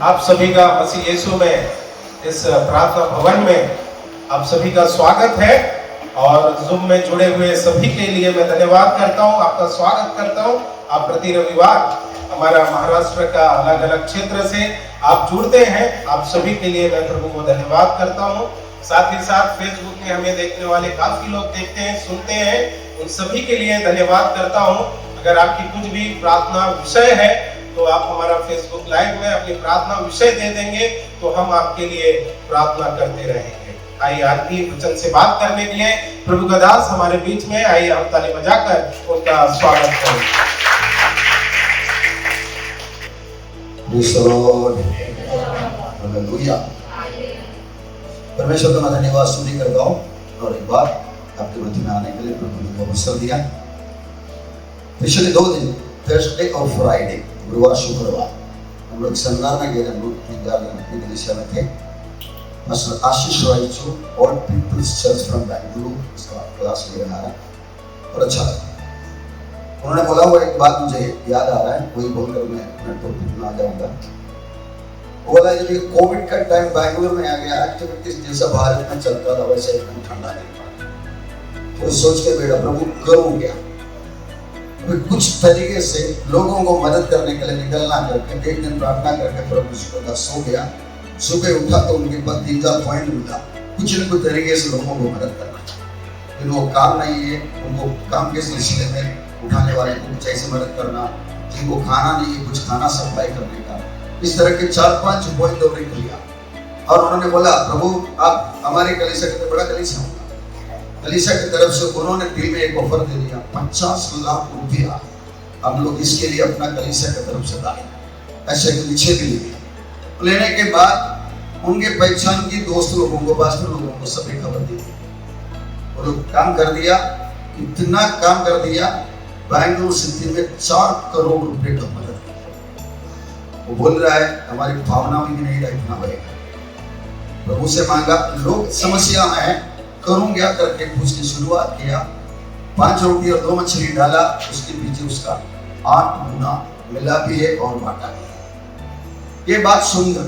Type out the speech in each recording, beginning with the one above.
आप सभी का मसीह यीशु में इस प्रार्थना भवन में आप सभी का स्वागत है। और ज़ूम में जुड़े हुए सभी के लिए मैं धन्यवाद करता हूं, आपका स्वागत करता हूं। आप प्रति रविवार हमारा महाराष्ट्र का अलग अलग क्षेत्र से आप जुड़ते हैं, आप सभी के लिए मैं प्रभु को धन्यवाद करता हूं। साथ ही साथ फेसबुक में हमें देखने वाले काफी लोग देखते हैं, सुनते हैं, उन सभी के लिए धन्यवाद करता हूं। अगर आपकी कुछ भी प्रार्थना विषय है तो आप हमारा फेसबुक लाइव में अपनी प्रार्थना विषय दे देंगे तो हम आपके लिए प्रार्थना करते रहेंगे। आइए आज भी वचन से बात करने के लिए प्रभु का दास हमारे बीच में, आइए हम ताली बजाकर उनका स्वागत करें। परमेश्वर का मैं धन्यवाद स्तुति करता हूँ और एक बार आपके मध्य में आने के लिए प्रभु ने अवसर दिया। पिछले 2 दिन थर्सडे और फ्राइडे, गुरुवार शुक्रवार हम लोग सेमिनार में गए, हम लोग दिशा में थे। मास्टर आशीष रॉय जो All People's Church from Bengaluru इसका क्लास ले रहा है और अच्छा लगा। उन्होंने बोला हुआ एक बात मुझे याद आ रहा है, वही बोलकर मैं अपने टॉपिक में आ जाऊंगा। बोला जब ये कोविड का टाइम बेंगलुरु में आ गया, एक्टिविटीज जैसा भारत में चलता था वैसे एकदम ठंडा नहीं पड़ा, तो सोच के बेटा प्रभु करूं क्या, कुछ तरीके से लोगों को मदद करने के लिए निकलना करके एक दिन प्रार्थना करके प्रभु का सो गया। सुबह उठा तो उनके पास 3-4 पॉइंट मिला, कुछ न कुछ तरीके से लोगों को मदद करना। लेकिन वो काम नहीं है, उनको काम के सिलसिले में उठाने वाले को कुछ ऐसे मदद करना, जिनको खाना नहीं है कुछ खाना सप्लाई करने का, इस तरह के 4-5 पॉइंट उन्होंने लिया। और उन्होंने बोला प्रभु आप हमारे कलीसिया का बड़ा कलीसिया होगा, कलीसिया की तरफ से उन्होंने दिल में एक ऑफर दे दिया 50 लाख रुपया हम लोग इसके लिए अपना कलीसिया की तरफ से डालें। ऐसे पीछे भी लेने के बाद उनके पहचान की दोस्त लोगों को, पास्टर लोगों को सभी खबर दी। वो लोग काम कर दिया, इतना काम कर दिया, बेंगलुरु सिटी में 4 करोड़ रुपए का मदद किया। वो बोल रहा है हमारी भावना भी नहीं रहा इतना होगा। प्रभु से मांगा, लोग समस्या में है, करूं क्या करके उसकी शुरुआत किया। 5 रोटी और 2 मछली डाला, उसके पीछे उसका 8 गुना मिला भी है और बांटा भी है। ये बात सुनकर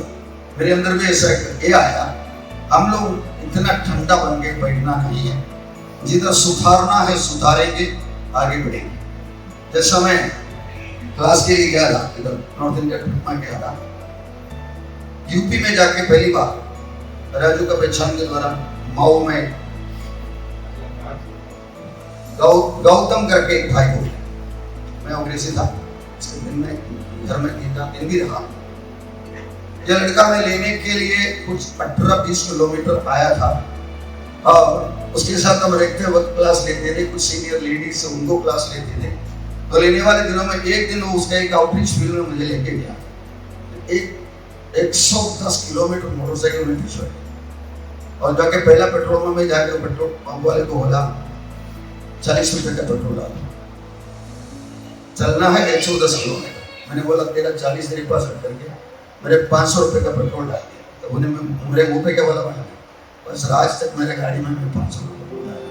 मेरे अंदर भी ऐसा ये आया, हम लोग इतना ठंडा बन के बैठना नहीं है, जितना सुधारना है सुधारेंगे, आगे बढ़ेंगे। जैसा मैं क्लास के लिए गया था, इधर नॉर्थ इंडिया ट्रिप में गया था, यूपी में जाके पहली बार राजू का पहचान के द्वारा मऊ में गौतम करके एक भाई को, मैं अंग्रेजी था, इसके दिन में घर में दिन भी रहा। यह लड़का मैं लेने के लिए कुछ 18-20 किलोमीटर आया था और उसके साथ हम रहते वक्त क्लास लेते थे, कुछ सीनियर लेडीज से उनको क्लास लेते थे। तो लेने वाले दिनों में एक दिन वो उसका एक आउटरीच फील्ड में मुझे लेके गया, 110 किलोमीटर मोटरसाइकिल में पीछे और जाके पहला पेट्रोल पंप में जाके पेट्रोल पंप वाले को बोला 40 रुपए का पेट्रोल डाल, चलना है 110 किलोमीटर। मैंने बोला तेरा 40 तेरे पास रख करके मेरे 500 रुपए का पेट्रोल डाल दिया। तो उन्हें मेरे मुंह पे क्या बोला, बस आज तक मेरे गाड़ी में 500 रुपए डाल।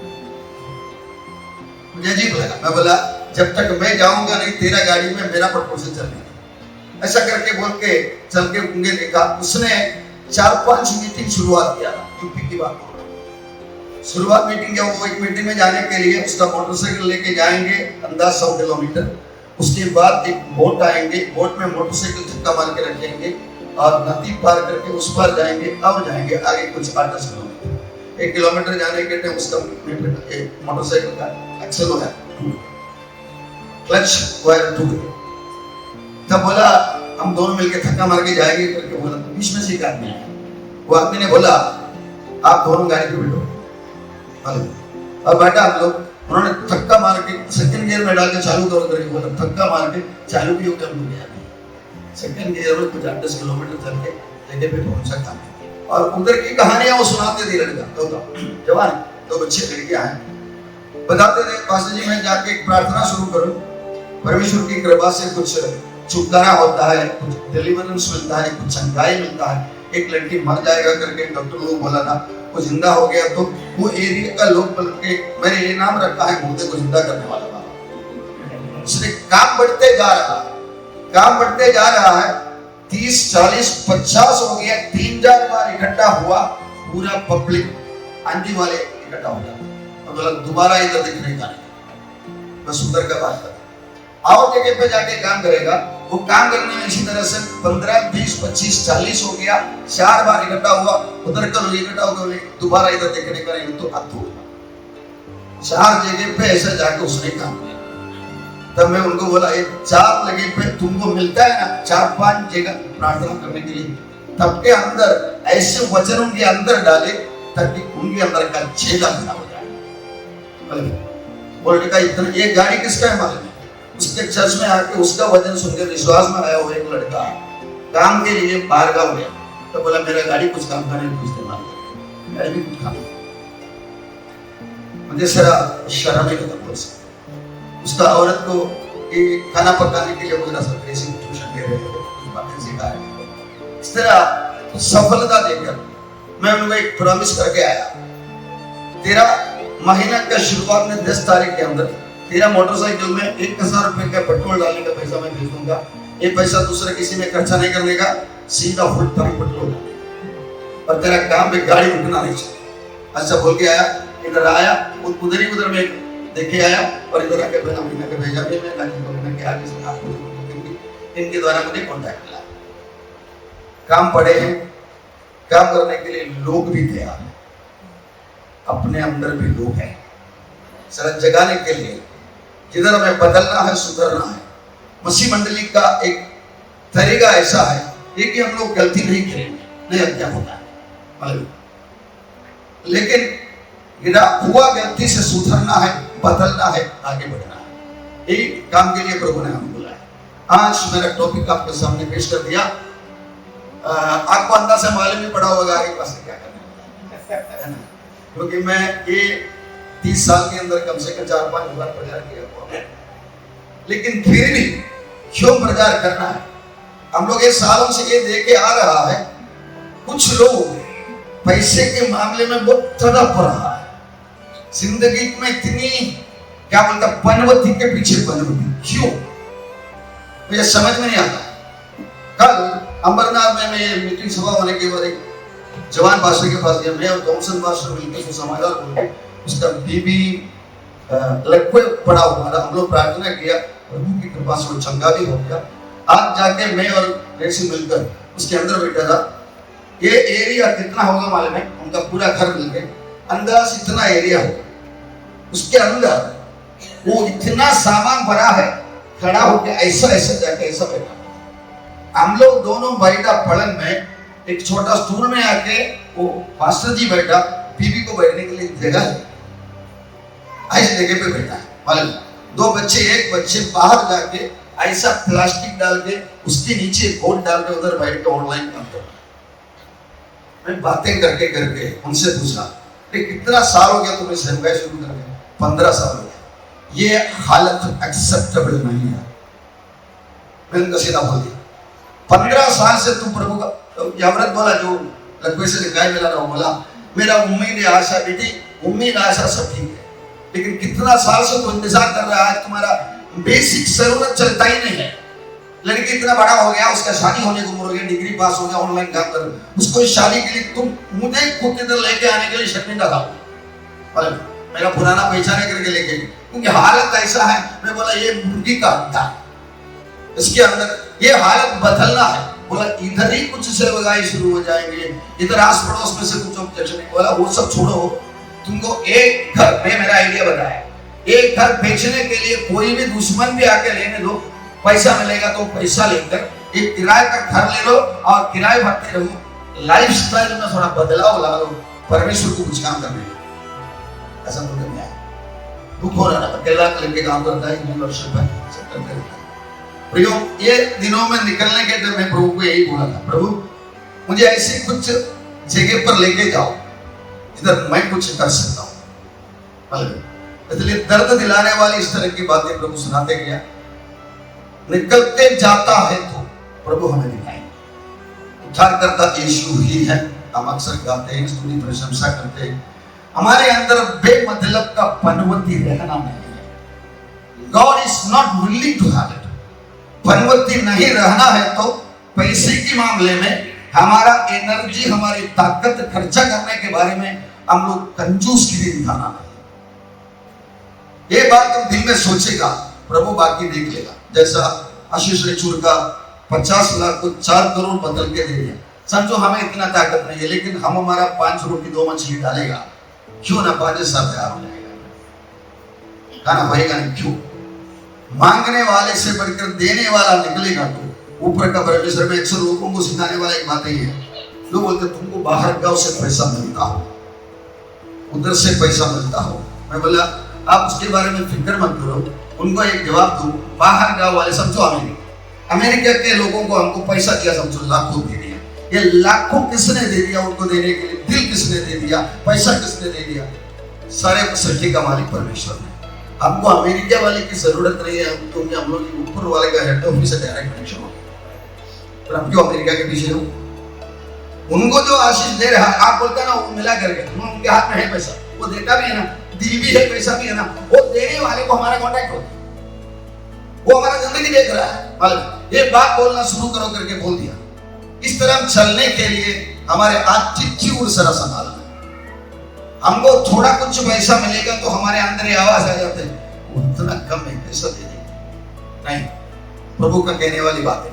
मुझे अजीब लगा, मैं बोला जब तक मैं जाऊंगा नहीं तेरा गाड़ी में मेरा पेट्रोल से चलने। ऐसा करके बोल के चल के उन्हें देखा, उसने 4-5 मीटिंग शुरुआत किया, यूपी की बात। शुरुआत मीटिंग क्या, वो एक मीटिंग में जाने के लिए उसका मोटरसाइकिल लेके जाएंगे अंदाज 100 किलोमीटर। उसके बाद एक बोट आएंगे, बोट में मोटरसाइकिल धक्का मार के रखेंगे और नदी पार करके उस पार जाएंगे, अब जाएंगे आगे कुछ 8-10 किलोमीटर। 1 किलोमीटर जाने के टाइम उसका मोटरसाइकिल का एक्सेल है, क्लच वायर टूट गया। तब बोला हम दोनों मिलके धक्का मार के जाएंगे करके बोला, तो बीच में से एक आदमी है, वो आदमी ने बोला आप दोनों गाड़ी पे बैठो। और बैठा हम लोग, उन्होंने धक्का मार के सेकंड गियर में डाल के चालू करके बोला, धक्का मार के चालू भी हो गया। हम लोग गया सेकंड गियर में कुछ 8-10 किलोमीटर चल के जगह पे पहुंचा था। और उधर की कहानियां वो सुनाते थे, लड़का जवान 2 बच्चे लड़कियां हैं, बताते थे पास्टर जी मैं जाके एक प्रार्थना शुरू करूं, परमेश्वर की कृपा से कुछ छुटकारा होता है, कुछ डिलीवरेंस मिलता है, कुछ चंगाई मिलता है। एक लड़की मर जाएगा करके डॉक्टर लोग बोला था, वो जिंदा हो गया। तो वो एरिया का लोग बोल के मैंने ये नाम रखा है मुर्दे को जिंदा करने वाला बाबा। उसने काम बढ़ते जा रहा है, 30, 40, 50 हो गया, 3000 बार इकट्ठा हुआ, पूरा पब्लिक आंटी वाले इकट्ठा हो गया। तो बोला दोबारा इधर दिखने का नहीं, बस उधर का बात कर, और जगह पे जाके काम करेगा। वो काम करने में इसी तरह से 15, 20, 25, 40 हो गया, 4 बार इकट्ठा हुआ, उधर का लोग इकट्ठा हो गए, दोबारा इधर देखने का नहीं, तो अधूरा। 4 जगह पे ऐसा जाके उसने काम किया। तब मैं उनको बोला, ये 4 जगह पे तुमको मिलता है ना 4-5 जगह प्रार्थना करने के लिए, तब के अंदर ऐसे वचन उनके अंदर डाले ताकि उनके अंदर का छेदा खड़ा हो जाए। बोलने का इतना, ये गाड़ी किसका है मालूम है? उसके चर्च में आके उसका वचन सुनकर विश्वास में आया हुआ एक लड़का काम के लिए बाहर गाँव गया। तो बोला मेरा गाड़ी कुछ काम का नहीं, कुछ इस्तेमाल कर, गाड़ी भी कुछ काम। मुझे शर्म ही लगा उसका औरत को कि खाना पकाने के लिए मुझे बेसिक ट्यूशन दे रहे थे, कुछ बातें सिखा रहे थे। इस तरह सफलता देकर मैं उनको एक प्रॉमिस करके आया, तेरा महीना का शुरुआत में 10 तारीख के अंदर तेरा मोटरसाइकिल में 1000 रुपए का पेट्रोल डालने का पैसा मैं भेज दूंगा। ये पैसा दूसरे किसी में खर्चा नहीं करने का, सीधा फुल टैंक पेट्रोल डालने, और तेरा काम में गाड़ी रुकना नहीं चाहिए। अच्छा बोल के आया, इधर आया, उधर ही उधर में देखे आया, और इधर आके बिना महीना के भेजा भी मैं महीना के आगे से आपको इनके द्वारा मुझे कॉन्टैक्ट मिला। काम पड़े हैं, काम करने के लिए लोग भी तैयार हैं, अपने अंदर भी लोग हैं सर जगाने के लिए, जिधर हमें बदलना है, सुधरना है। मसीह मंडली का एक तरीका ऐसा है कि हम लोग गलती नहीं करेंगे, नहीं क्या होता है, लेकिन गिरा हुआ गलती से सुधरना है, बदलना है, आगे बढ़ना है। यही काम के लिए प्रभु ने हमें बुलाया। आज मेरा टॉपिक आपके सामने पेश कर दिया। आपको अंदाजा मालूम ही पड़ा होगा आगे पास क्या करना है, क्योंकि मैं ये 30 साल के अंदर कम से कम 4-5 बार प्रचार किया हुआ, लेकिन फिर भी क्यों प्रचार करना है? हम लोग ये सालों से ये देखे आ रहा है, कुछ लोग पैसे के मामले में बहुत तड़प रहा है, जिंदगी में इतनी क्या बोलता पनवती के पीछे पनवती, क्यों मुझे समझ में नहीं आता। कल अमरनाथ में मैं मीटिंग सभा होने के बाद एक जवान पास्टर के पास गया, मैं और थॉमसन पास्टर मिलकर समाचार बोले, उसका बीबी लगभग पड़ा हुआ था। हम लोग प्रार्थना किया, प्रभु की कृपा से वो चंगा भी हो गया। आज जाके मैं और रेसी मिलकर उसके अंदर बैठा था। ये एरिया कितना होगा मालूम है? उनका पूरा घर मिल के अंदाज इतना एरिया होगा, उसके अंदर वो इतना सामान भरा है, खड़ा होकर ऐसा ऐसा जाके ऐसा बैठा। हम लोग दोनों बैठा पलंग में, एक छोटा स्टूल में आके वो पास्टर जी बैठा, बीबी को बैठने के लिए जगह है, ऐसी जगह पे बैठा है। मालूम 2 बच्चे, एक बच्चे बाहर जाके ऐसा प्लास्टिक डाल के उसके नीचे कोट डाल के उधर बैठ के ऑनलाइन काम कर रहा। मैं बातें करके करके उनसे पूछा, कितना साल हो गया तुम्हें सेवकाई शुरू करके? 15 साल हो गया। ये हालत एक्सेप्टेबल नहीं है। मैं उनका सीधा बोल दिया, 15 साल से तुम प्रभु का यावरत बोला, जो लकवे से गाय मिला रहा बोला, मेरा उम्मीद आशा बेटी, उम्मीद आशा सब ठीक है, लेकिन कितना साल से तो इंतजार कर रहा है, तुम्हारा बेसिक जरूरत चलता ही नहीं है। लड़की इतना बड़ा हो गया, उसका शादी होने को उम्र हो गया, डिग्री पास हो गया, ऑनलाइन काम कर, उसको शादी के लिए तुम मुझे खुद इधर लेके आने के लिए शर्मिंदा था, मेरा पुराना पहचाने करके लेके, क्योंकि हालत ऐसा है। मैं बोला ये मुर्गी का अंडा, इसके अंदर ये हालत बदलना है। बोला इधर ही कुछ सेवकाई शुरू हो जाएंगे, इधर आस पड़ोस में से कुछ ऑब्जेक्शन नहीं। बोला वो सब छोड़ो, तुमको एक घर में, मेरा आइडिया बताया, एक घर बेचने के लिए कोई भी दुश्मन भी आके लेने दो, पैसा मिलेगा तो पैसा लेकर एक किराए का घर ले लो और किराए भरते रहो, लाइफस्टाइल में थोड़ा बदलाव ला लो, परमेश्वर को कुछ काम करने दो। ऐसा तो नहीं आया, दुख हो रहा था, अकेला लेके काम करता है, प्रियो ये दिनों में निकलने के टाइम मैं प्रभु को यही बोला था, प्रभु मुझे ऐसी कुछ जगह पर लेके जाओ जिधर मैं कुछ कर सकता हूँ। इसलिए दर्द दिलाने वाली इस तरह की बातें प्रभु सुनाते गया, निकलते जाता है तो प्रभु हमें दिखाएंगे। उद्धारकर्ता यीशु ही है, हम अक्सर गाते हैं, स्तुति प्रशंसा करते हैं। हमारे अंदर बेमतलब का पनवती रहना नहीं है। God is not willing to have it। पनवती नहीं रहना है तो पैसे के मामले में, हमारा एनर्जी, हमारी ताकत खर्चा करने के बारे में हम लोग कंजूसगिरी दिखाना है। ये बात तुम दिल में सोचेगा, प्रभु बाकी देख लेगा। जैसा आशीष रेचूर का 50 लाख को 4 करोड़ बदल के दे दिया। समझो हमें इतना ताकत नहीं है, लेकिन हम हमारा 5 रोटी 2 मछली डालेगा, क्यों ना 5,000 तैयार हो जाएगा, खाना होएगा नहीं। क्यों? मांगने वाले से बढ़कर देने वाला निकलेगा। तो ऊपर का परमेश्वर में अक्सर लोगों को सिखाने वाला एक बात ही है, जो बोलते तुमको बाहर गांव से पैसा मिलता हो, उधर से पैसा मिलता हो। मैं बोला आप उसके बारे में फिक्र मत करो। उनको एक जवाब दो, बाहर गांव वाले समझो अमेरिका के लोगों को हमको पैसा दिया, समझो लाखों दे दिया। ये लाखों किसने दे दिया उनको देने के लिए? दिल किसने दे दिया? पैसा किसने दे दिया? सारे सृष्टि का मालिक परमेश्वर ने। हमको अमेरिका वाले की जरूरत नहीं है, क्योंकि हम लोग ऊपर वाले का हेड ऑफिस से डायरेक्ट कनेक्शन हो। पर हम क्यों अमेरिका के पीछे हो? उनको जो आशीष दे रहा है, आप बोलते ना वो मिला करके, उनके हाथ में है पैसा, वो देता भी है ना, दिल भी है, पैसा भी है ना, वो देने वाले को हमारा कांटेक्ट होता है, वो हमारा जिंदगी देख रहा है। मालूम ये बात बोलना शुरू करो करके बोल दिया। इस तरह चलने के लिए हमारे एटीट्यूड जरा संभालना है। हमको थोड़ा कुछ पैसा मिलेगा तो हमारे अंदर ये आवाज आ जाते है, उतना कम है, पैसा दे देंगे नहीं। प्रभु का कहने वाली बात है,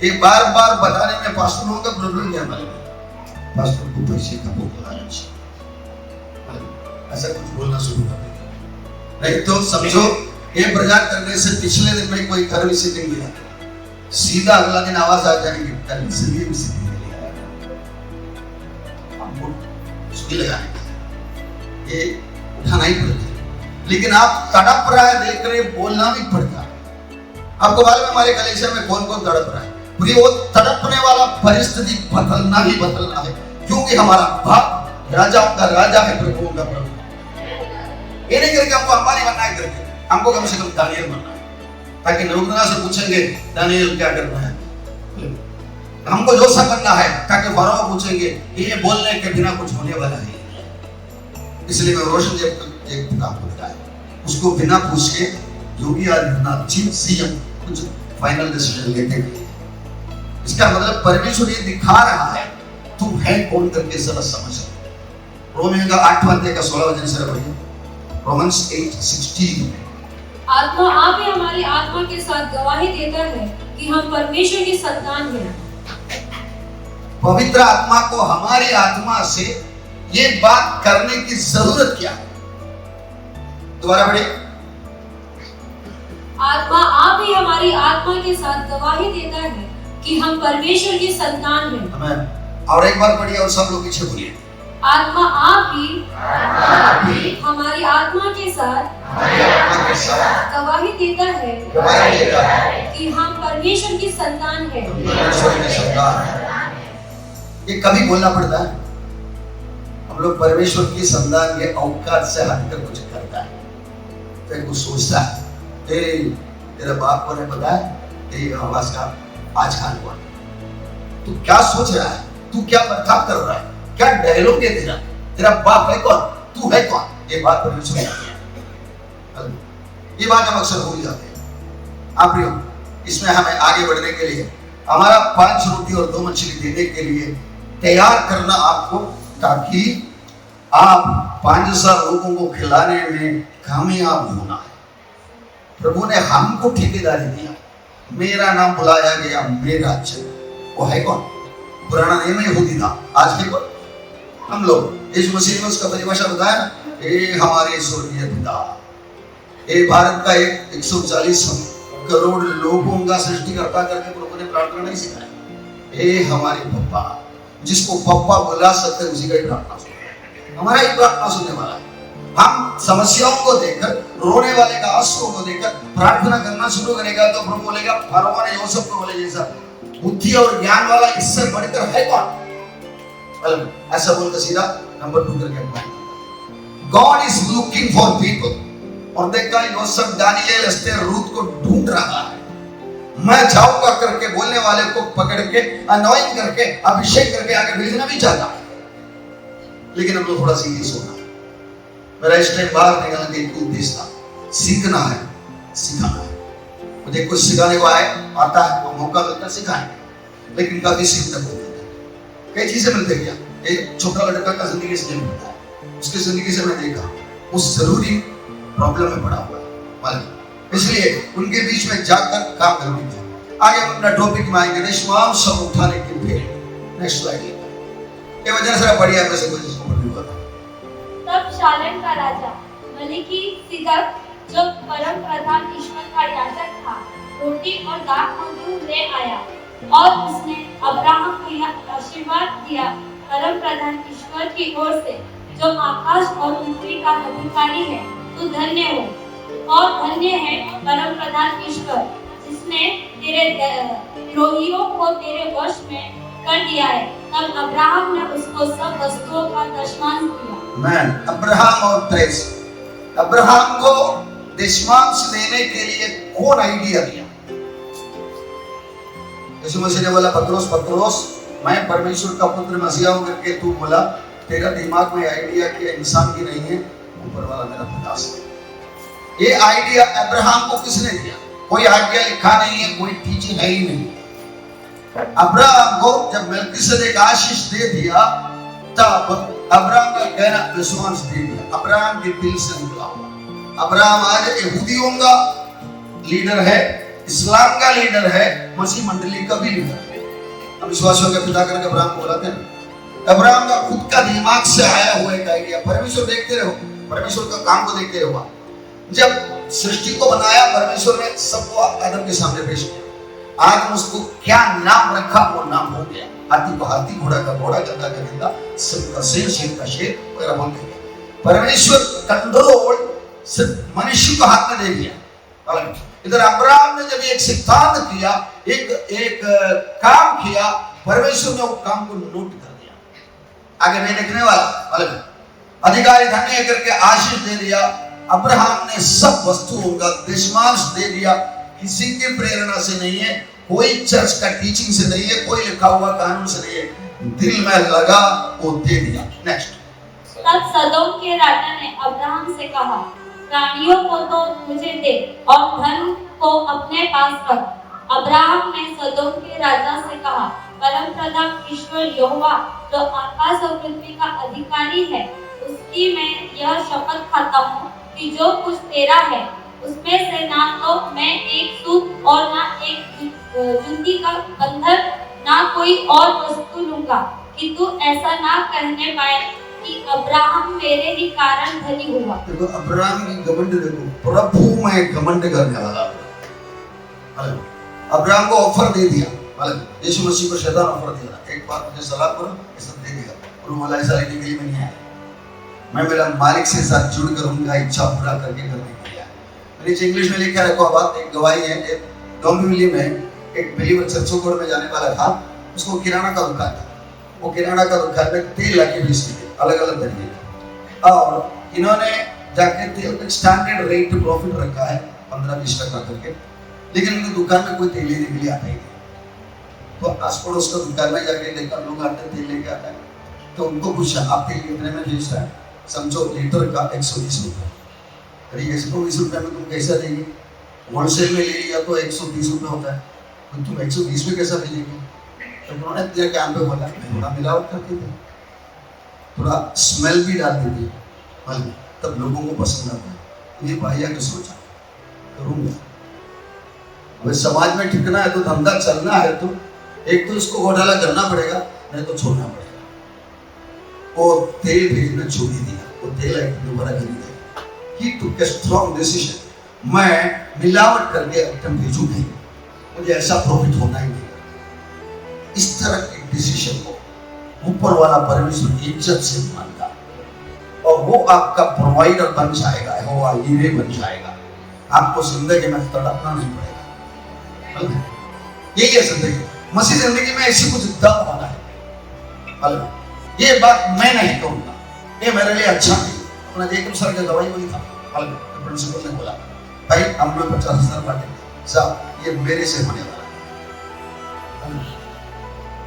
ये बार बार बताने में पास्टरों का प्रॉब्लम क्या है? पास्टर को पैसे का भूख लगाना चाहिए, ऐसा कुछ बोलना शुरू कर देते। नहीं तो समझो ये प्रचार करने से पिछले दिन में कोई घर विजिटिंग मिला, सीधा अगला दिन आवाज आ जाएगी कल इसलिए विजिटिंग मिली, हमको उसकी लगाने ये उठाना ही पड़ता। लेकिन आप तड़प रहा है देख रहे, बोलना भी पड़ता। आपको मालूम है हमारे कलेक्शन में कौन कौन तड़प रहा है? वो तड़पने वाला परिस्थिति बदलना ही बदलना है, क्योंकि हमारा बाप राजाओं का राजा है, प्रभुओं का प्रभु। ये नहीं करके हमको अंबानी बनना है करके, हमको कम से कम दानियल बनना है, ताकि नबूकदनेस्सर से पूछेंगे दानियल क्या करना है। हमको योसा बनना है, ताकि फरोह पूछेंगे ये बोलने के बिना कुछ होने वाला है। इसलिए मैं रोशन जी एक किताब को बताया, उसको बिना पूछ के योगी आदित्यनाथ जी सीएम कुछ फाइनल डिसीजन लेते हैं। इसका मतलब परमेश्वर ये दिखा रहा है तू है कौन करके जरा समझ। रोमियो का 8वां अध्याय का 16वां वचन से पढ़िए, रोमन्स 8:16। आत्मा आप ही हमारी आत्मा के साथ गवाही देता है कि हम परमेश्वर की संतान हैं। पवित्र आत्मा को हमारी आत्मा से ये बात करने की जरूरत क्या है? दोबारा पढ़िए। आत्मा आप ही हमारी आत्मा के साथ गवाही देता है कि हम परमेश्वर की संतान हैं। आमीन। और एक बार पढ़िए और सब लोग पीछे बोलिए। आत्मा आप ही हमारी आत्मा के साथ गवाही देता है कि हम परमेश्वर की संतान हैं। ये कभी बोलना पड़ता है? हम लोग परमेश्वर की संतान के औकात से हटकर कुछ करता है, तो कुछ सोचता है तेरे बाप को नहीं पता है आवाज का आज खान हुआ, तू क्या सोच रहा है? तू क्या बर्ताव कर रहा है? क्या डायलॉग है तेरा? तेरा बाप है कौन? तू है कौन? ये बात परमेश्वर ने की। ये बात हम अक्सर भूल जाते हैं। आप प्रियो, इसमें हमें आगे बढ़ने के लिए हमारा 5 रोटी और 2 मछली देने के लिए तैयार करना आपको, ताकि आप 5,000 लोगों को खिलाने में कामयाब होना है। प्रभु ने हमको ठेकेदारी दिया, मेरा नाम बुलाया गया, मेरा चरण। वो है कौन? पुराना नियम यहूदी था, आज है कौन? हम लोग। यीशु मसीह ने उसका परिभाषा बताया, ए हमारे स्वर्गीय पिता। ये भारत का 140 करोड़ लोगों का सृष्टिकर्ता करके प्रभु ने प्रार्थना नहीं सिखाया। ए हमारे पप्पा, जिसको पप्पा बुला सकते उसी का ही प्रार्थना सुने, हमारा ही प्रार्थना सुनने वाला है। हम समस्याओं को देखकर, रोने वाले का आंसुओं को देखकर प्रार्थना करना शुरू करेगा तो प्रभु बोलेगा, फरोह ने यूसुफ को बोले जैसा बुद्धि और ज्ञान वाला इससे बढ़कर है कौन? ऐसा बोलकर सीधा नंबर 2 करके God is looking for people. और देखा यूसुफ, दानियल, एस्तेर, रूत को ढूंढ रहा है। मैं जाऊंगा करके बोलने वाले को पकड़ के अनॉइंग करके अभिषेक करके आगे भेजना भी चाहता है, लेकिन हम लोग थोड़ा सीरियस होना है। मेरा इस टाइम बाहर निकलने का एक उद्देश्य था, सीखना है, सिखाना है। मुझे कुछ सिखाने को आए आता है, वो मौका मिलता है सिखाएंगे। लेकिन काफी सीखने को मिलता है। कई चीजें मिलते हैं। क्या एक छोटा लड़का का जिंदगी से नहीं मिलता है, उसकी जिंदगी से मैं देखा उस जरूरी प्रॉब्लम में पड़ा हुआ है, इसलिए उनके बीच में जाकर काम करनी थी। आगे हम अपना टॉपिक में आएंगे, निष्माम सब उठाने के लिए। Next slide. ये वजह से बढ़िया में से कुछ इसको पढ़ने को। तब शालेम का राजा मलिकी सिदक, जो परम प्रधान ईश्वर का याजक था, रोटी और दाख मधु ले आया और उसने अब्राहम को यह आशीर्वाद दिया, परम प्रधान ईश्वर की ओर से, जो आकाश और पृथ्वी का अधिकारी है, तू धन्य हो और धन्य है परम प्रधान ईश्वर, जिसने तेरे द्रोहियों को तेरे वश में कर दिया है। तब अब्राहम ने उसको सब वस्तुओं का दशमांश दिया। मैन अब्राहम और ट्रेस, अब्राहम को दशमांश देने के लिए कौन आइडिया दिया? यीशु मसीह ने बोला, पतरोस पतरोस, मैं परमेश्वर का पुत्र मसीहा हूं करके तू बोला, तेरा दिमाग में आइडिया कि इंसान की नहीं है, ऊपर वाला मेरा पिता है। ये आइडिया अब्राहम को किसने दिया? कोई आज्ञा लिखा नहीं है, कोई टीचिंग है ही नहीं। अब्राहम को जब मेल्किसेदेक आशीष दे दिया, तब अब्राहम का कहना विश्वास दे दिया, अब्राहम के दिल से निकला। अब्राहम आज यहूदियों का लीडर है, इस्लाम का लीडर है, मसीह मंडली का भी लीडर है। हम विश्वासियों के पिता करके अब्राहम को बुलाते हैं। अब्राहम का खुद का दिमाग से आया हुआ एक आइडिया। परमेश्वर देखते रहो, परमेश्वर का काम को देखते रहो। जब सृष्टि को बनाया, परमेश्वर ने सबको आदम के सामने पेश किया। आदम उसको क्या नाम रखा, वो नाम हो गया। हाथी को हाथी, घोड़ा का घोड़ा, गधा का गधा, सिंह का सिंह, शेर का शेर वगैरह बोलते हैं। परमेश्वर कंट्रोल सिर्फ मनुष्य को हाथ में दे दिया। इधर अब्राहम ने जब एक सिद्धांत किया, एक काम किया, परमेश्वर ने वो काम को नोट कर दिया। आगे नहीं देखने वाला अधिकारी धन्य करके आशीष दे दिया। अब्राहम ने सब वस्तुओं का दशमांश दे दिया। किसी की प्रेरणा से नहीं है, कोई चर्च का टीचिंग से नहीं है, कोई लिखा हुआ कानून से नहीं है, दिल में लगा वो दे दिया। नेक्स्ट। तब सदोम के राजा ने अब्राहम से कहा, प्राणियों को तो मुझे दे और धन को अपने पास रख। अब्राहम ने सदोम के राजा से कहा, परम प्रधान ईश्वर यहोवा, जो आकाश और पृथ्वी का अधिकारी है, उसकी मैं यह शपथ खाता हूँ कि जो कुछ तेरा है उसमें से ना तो मैं एक सूत और ना एक जुंती का बंधन, ना कोई और वस्तु लूंगा, कि तू ऐसा ना कहने पाए कि अब्राहम मेरे ही कारण धनी हुआ। देखो अब्राहम की घमंड देखो, प्रभु में घमंड करने वाला। अब्राहम को ऑफर दे दिया, यीशु मसीह को शैतान ऑफर दिया, एक बार मुझे सलाह करो, ऐसा दे देगा। और वो ऐसा लेने के लिए मैं नहीं आया, मैं मेरा मालिक से साथ जुड़कर उनका इच्छा पूरा करके करने के लिए आया। नीचे इंग्लिश में लिखा रखो बात, एक गवाही है। एक डोंबिवली में एक बिलीवर चर्चों में जाने वाला था, उसको किराना का दुकान था। वो किराना का दुकान में तेल लाके बेचते थे, अलग अलग तरीके। और इन्होंने जाके तेल में स्टैंडर्ड रेट प्रॉफिट रखा है 15-20% करके, लेकिन उनकी दुकान में कोई तेल लेने के लिए आता ही नहीं। तो आस पड़ोस का दुकान में जाके लेकर लोग आते हैं, तेल लेके आता है। तो उनको पूछा, आप तेल कितने में बेच रहे हैं? समझो लीटर का 120 रुपये। अरे 120 रुपये में तुम कैसा देंगे? होलसेल में ले लिया तो 130 रुपये होता है, तो तुम 120 में कैसा भेजेंगे? तो उन्होंने तेरे काम पे बोला, थोड़ा मिलावट करके दे, थोड़ा स्मेल भी डाल देती, तब लोगों को पसंद आता है। ये भाइया के सोचा करूंगा। अगर समाज में टिकना है तो, धंधा चलना है तो एक तो इसको घोटाला करना पड़ेगा, नहीं तो छोड़ना पड़ेगा। वो तेल भेजना छोड़ दिया, वो तेल दोबारा खरीदा। He took a strong decision, मैं मिलावट करके आइटम भेजूं नहीं, मुझे ऐसा प्रॉफिट होना ही नहीं। इस तरह के डिसीजन को ऊपर वाला परमेश्वर इज्जत से मानता, और वो आपका प्रोवाइडर बन जाएगा, वो हीरे बन जाएगा। आपको जिंदगी में तड़पना नहीं पड़ेगा। यही है जिंदगी। मसीह जिंदगी में ऐसी कुछ दम होना है। ये बात मैं नहीं कहूँगा, ये मेरे लिए अच्छा नहीं। अपना जेकब सर का गवाही वही था। प्रिंसिपल ने बोला, भाई हम लोग 50,000 बांटेंगे, साहब ये मेरे से होने वाला है।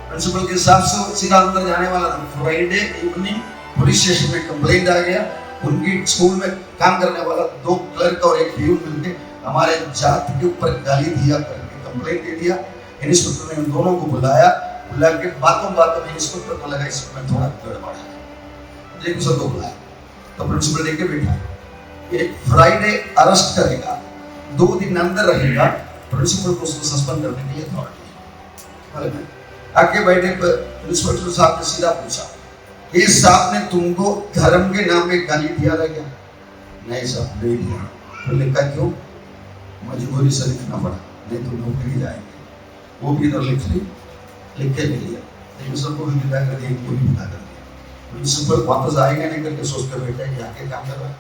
प्रिंसिपल के हिसाब से सीधा अंदर जाने वाला था। फ्राइडे इवनिंग पुलिस स्टेशन में कंप्लेंट आ गया। उनकी स्कूल में काम करने वाला 2 क्लर्क और एक प्यून मिलके हमारे जात के ऊपर गाली दिया करके कंप्लेंट दे दिया। इंस्पेक्टर ने उन दोनों को बुलाया, बुला के बातों बातों में इंस्पेक्टर को लगा इसमें थोड़ा गड़बड़ है, एक दूसरे को बुलाया। तो प्रिंसिपल लेके बैठा, एक फ्राइडे अरेस्ट करेगा, 2 दिन अंदर रहेगा, प्रिंसिपल को उसको सस्पेंड करने के लिए अथॉरिटी है। आगे बैठे इंस्पेक्टर साहब ने सीधा पूछा, ये साहब ने तुमको धर्म के नाम पे गाली दिया था क्या? नहीं साहब नहीं दिया। तो लिखा क्यों? मजबूरी से लिखना पड़ा, नहीं तो नौकरी जाएंगे। वो भी इधर लिख के ले लिया, लेकिन सबको भी विदा कर दिया, इनको भी विदा कर दिया। प्रिंसिपल वापस आएगा नहीं करके सोच कर बैठा है कि आगे काम कर रहा है।